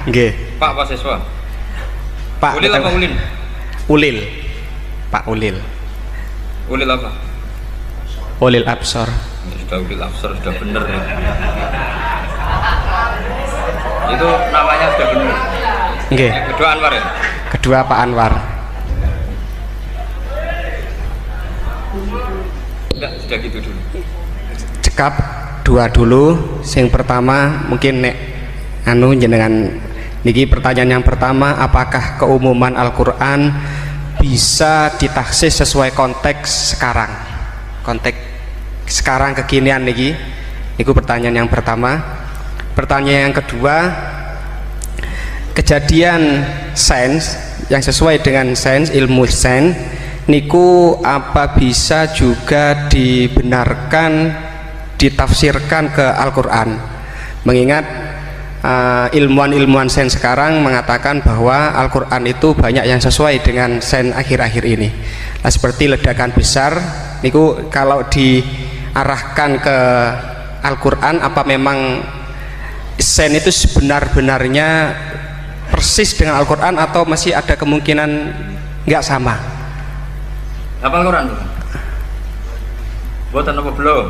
Nggih. Pak apa siswa? Pak Ulil apa Ulin? Ulil. Pak Ulil. Ulil apa? Ulil Absor. Sudah Ulil Absor, sudah bener ya. Itu namanya sudah bener. Nggih. Yang kedua Anwar ya? Kedua Pak Anwar. Enggak, sudah gitu dulu. Cekap dua dulu. Sing pertama mungkin nek anu jenengan niki pertanyaan yang pertama, apakah keumuman Al-Quran bisa ditaksis sesuai konteks sekarang, konteks sekarang kekinian niki. Niku pertanyaan yang pertama. Pertanyaan yang kedua, kejadian sains yang sesuai dengan sains, ilmu sains niku apa bisa juga dibenarkan, ditafsirkan ke Al-Quran, mengingat ilmuwan-ilmuwan sains sekarang mengatakan bahwa Al-Quran itu banyak yang sesuai dengan sains akhir-akhir ini. Nah, seperti ledakan besar niku kalau diarahkan ke Al-Quran, apa memang sains itu sebenar-benarnya persis dengan Al-Quran atau masih ada kemungkinan nggak sama? Hafal Quran tuh? Buatan apa belum?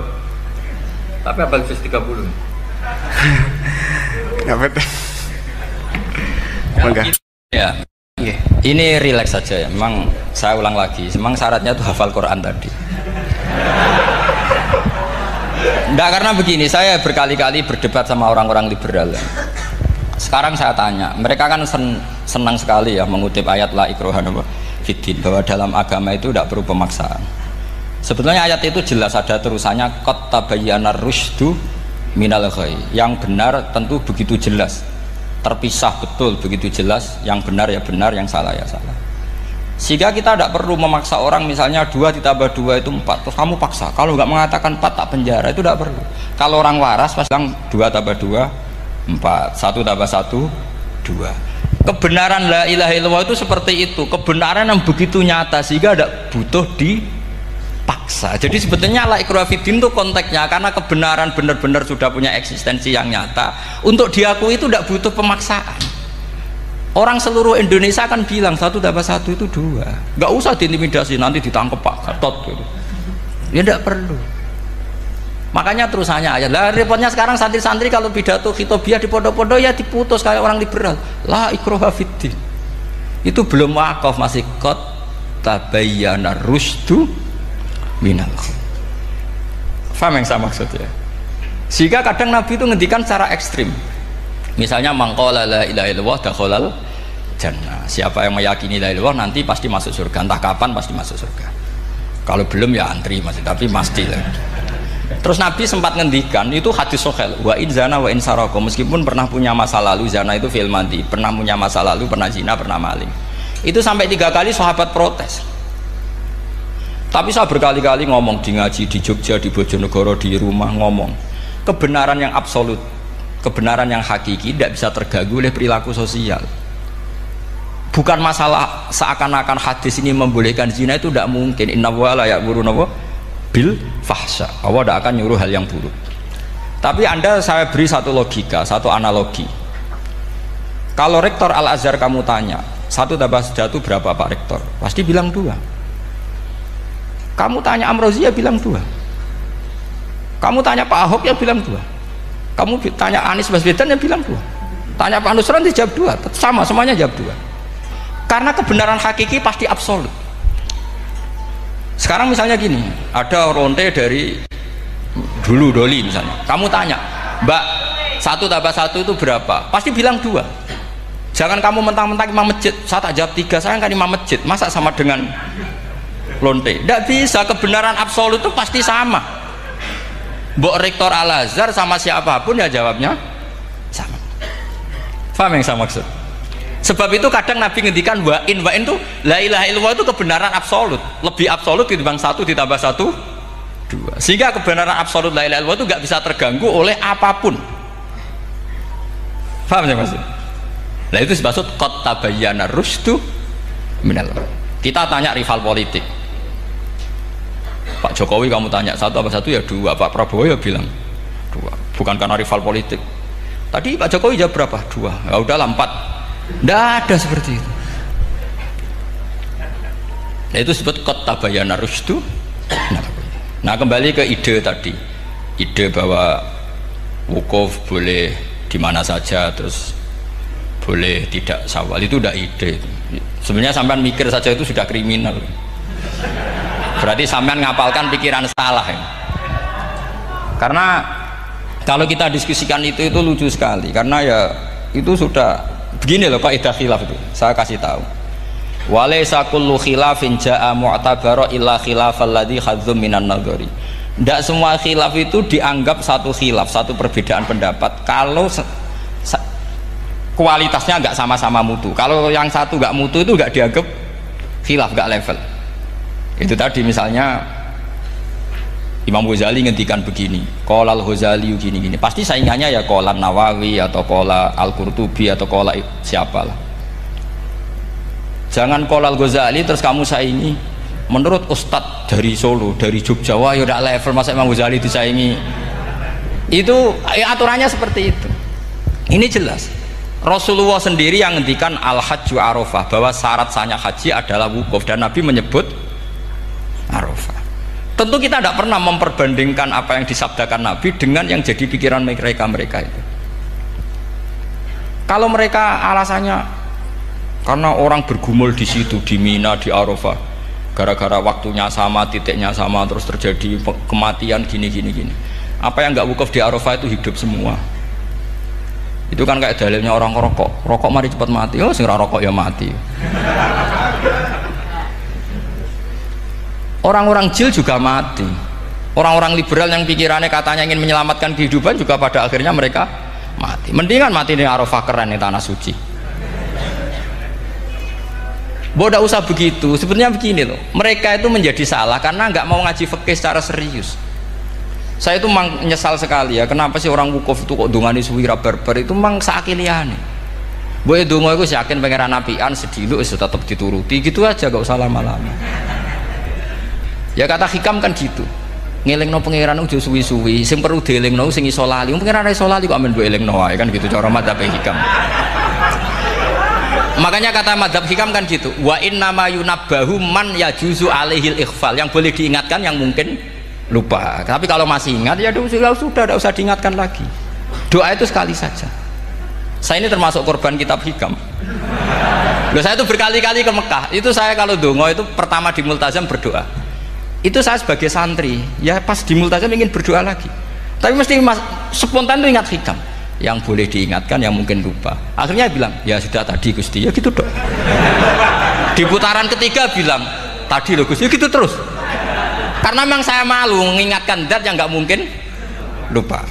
Tapi hafal juz 30. Nggak betul. Ya, ini relax saja ya. Memang saya ulang lagi, memang syaratnya tuh hafal Quran tadi. Enggak, karena begini, saya berkali-kali berdebat sama orang-orang liberal. Sekarang saya tanya, mereka kan senang sekali ya mengutip ayat la ikraha fiddin, bahwa dalam agama itu tidak perlu pemaksaan. Sebetulnya ayat itu jelas ada terusannya, qad tabayyana rusydu minal ghayy. Yang benar tentu begitu jelas, terpisah betul begitu jelas, yang benar ya benar, yang salah ya salah. Sehingga kita tidak perlu memaksa orang, misalnya 2 ditambah 2 itu 4, terus kamu paksa, kalau nggak mengatakan 4 tak penjara, itu tidak perlu. Kalau orang waras pasti bilang 2 tambah 2 4, 1 tambah 1 2. Kebenaran la ilaha illallah itu seperti itu, kebenaran yang begitu nyata sehingga tidak butuh dipaksa. Jadi sebetulnya la ikraha fiddin itu konteksnya, karena kebenaran benar-benar sudah punya eksistensi yang nyata, untuk diakui itu tidak butuh pemaksaan. Orang seluruh Indonesia kan bilang 1 tambah 1 itu 2, nggak usah diintimidasi nanti ditangkap Pak Gatot gitu. Ya tidak perlu. Makanya terusannya ayat lah, repotnya sekarang santri-santri kalau pidato khitobiah di pondok-pondok ya diputus kayak orang liberal, la ikraha fiddin. Itu belum wakaf, masih qad tabayyana rusydu minal ghayy. Paham yang saya maksud ya? Sehingga kadang Nabi itu ngendikan secara ekstrim. Misalnya mangqala la ilaha illallah dakhalal jannah. Siapa yang meyakini la ilaha illallah nanti pasti masuk surga. Entah kapan pasti masuk surga. Kalau belum ya antri masih, tapi pasti lah. Terus Nabi sempat ngendikan itu hadis sahih, wa in zana wa in saraka, meskipun pernah punya masa lalu, zina itu fi'il madhi, pernah punya masa lalu, pernah zina, pernah maling. Itu sampai 3 kali sahabat protes. Tapi saya berkali-kali ngomong di ngaji di Jogja, di Bojonegoro, di rumah ngomong, kebenaran yang absolut, kebenaran yang hakiki tidak bisa terganggu oleh perilaku sosial. Bukan masalah seakan-akan hadis ini membolehkan zina, itu tidak mungkin. Inna wa la ya'muru bil fahsya, Allah tidak akan nyuruh hal yang buruk. Tapi saya beri satu logika, satu analogi. Kalau rektor Al-Azhar kamu tanya 1 tambah 1 berapa Pak Rektor, pasti bilang 2. Kamu tanya Amrozi ya bilang 2. Kamu tanya Pak Ahok ya bilang 2. Kamu tanya Anies Baswedan ya bilang 2. Tanya Pak Nusron dia jawab 2. Sama, semuanya jawab 2. Karena kebenaran hakiki pasti absolut. Sekarang misalnya gini, ada ronte dari dulu Doli misalnya, kamu tanya, Mbak 1 tambah 1 itu berapa? Pasti bilang 2. Jangan kamu mentang-mentang imam masjid, saya tak jawab 3, saya kan imam masjid, masa sama dengan lonte? Tidak bisa, kebenaran absolut itu pasti sama. Mbok rektor Al-Azhar sama siapapun ya jawabnya sama. Paham yang saya maksud? Sebab itu kadang Nabi ngendikan wa in itu la ilaha illallah itu kebenaran absolut, lebih absolut ketimbang 1 ditambah 1 2. Sehingga kebenaran absolut la ilaha illallah itu nggak bisa terganggu oleh apapun. Paham ya maksud? Nah itu maksud qad tabayyana rusdu minal. Kita tanya rival politik, Pak Jokowi kamu tanya 1 tambah 1 ya 2, Pak Prabowo ya bilang 2, bukan karena rival politik. Tadi Pak Jokowi jawab berapa? 2, ya udahlah 4. Tidak ada seperti itu. Nah, itu disebut qad tabayyana rusdu. Nah kembali ke ide tadi, ide bahwa wukuf boleh di mana saja, terus boleh tidak syawal, itu udah ide. Sebenarnya sampean mikir saja itu sudah kriminal. Berarti sampean ngapalkan pikiran salah ya. Karena kalau kita diskusikan itu lucu sekali, karena ya itu sudah begini loh kaidah khilaf itu. Saya kasih tahu. Walaysa kullu khilafin jaa mu'tabara illa khilafal ladzi khadzum minan nadhari. Tidak semua khilaf itu dianggap satu khilaf, satu perbedaan pendapat kalau kualitasnya nggak sama-sama mutu. Kalau yang satu nggak mutu itu nggak dianggap khilaf, nggak level. Itu tadi misalnya Imam Ghazali ngendikan begini, qala al-Ghazali gini-gini, pasti saingannya ya qala Nawawi atau qala Al-Qurtubi atau qala siapalah. Jangan qala al-Ghazali terus kamu saingi menurut Ustadz dari Solo, dari Jogja, wah ya udah level, masa Imam Ghazali disaingi. Itu ya, aturannya seperti itu. Ini jelas Rasulullah sendiri yang ngendikan al-hajju arafah, bahwa syarat sahnya haji adalah wukuf, dan Nabi menyebut arafah. Tentu kita tidak pernah memperbandingkan apa yang disabdakan Nabi dengan yang jadi pikiran mereka itu. Kalau mereka alasannya karena orang bergumul di situ, di Mina, di Arafah, gara-gara waktunya sama, titiknya sama, terus terjadi kematian gini. Apa yang nggak wukuf di Arafah itu hidup semua. Itu kan kayak dalilnya orang rokok mari cepat mati. Oh, sing rokok ya mati. Orang-orang jil juga mati. Orang-orang liberal yang pikirannya katanya ingin menyelamatkan kehidupan juga pada akhirnya mereka mati. Mendingan mati di Arafah, keren di tanah suci. Bodoh usah begitu. Sebenarnya begini loh, mereka itu menjadi salah karena nggak mau ngaji fikih secara serius. Saya itu menyesal sekali ya, kenapa sih orang wukuf itu kok dungani suwira barbar itu mang sakiliane. Boy dongo itu yakin pangeran apian sediluk tetap dituruti gitu aja, gak usah lama-lama. Ya kata hikam kan gitu, ngelingno pangeran udah suwi-suwi, sing perlu dielingno sing iso lali, pangeran iso lali kok amen mbok elingno wae kan gitu cara madzhab hikam. Makanya kata madzhab hikam kan gitu, wa inna ma yunabbahu man yajuzu alaihil ikhfal, yang boleh diingatkan yang mungkin lupa, tapi kalau masih ingat ya sudah tidak usah diingatkan lagi. Doa itu sekali saja. Saya ini termasuk korban kitab hikam. Loh, saya itu berkali-kali ke Mekah, itu saya kalau dongo itu pertama di multazam berdoa. Itu saya sebagai santri ya pas di multazam ingin berdoa lagi, Tapi mesti spontan itu ingat hikam. Yang boleh diingatkan, yang mungkin lupa. Akhirnya bilang, ya sudah tadi Gusti, ya gitu dong. Di putaran ketiga bilang, tadi loh Gusti, ya gitu terus. Karena memang saya malu mengingatkan zat yang nggak mungkin lupa.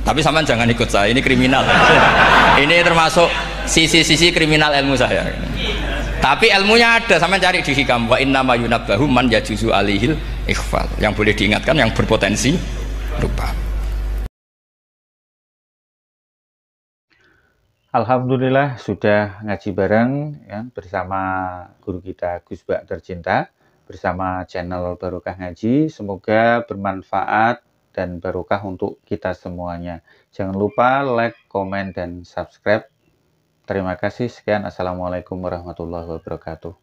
Tapi sampean jangan ikut saya, ini kriminal. Ini termasuk sisi-sisi kriminal ilmu saya. Tapi ilmunya ada, sampean cari di hikam. Wa innama yunabbahu man yajuzu alihil ikhfal. Yang boleh diingatkan, yang berpotensi lupa. Alhamdulillah sudah ngaji bareng ya, bersama guru kita Gus Bak tercinta, bersama channel Barokah Ngaji. Semoga bermanfaat dan barokah untuk kita semuanya. Jangan lupa like, komen, dan subscribe. Terima kasih. Sekian. Assalamualaikum warahmatullahi wabarakatuh.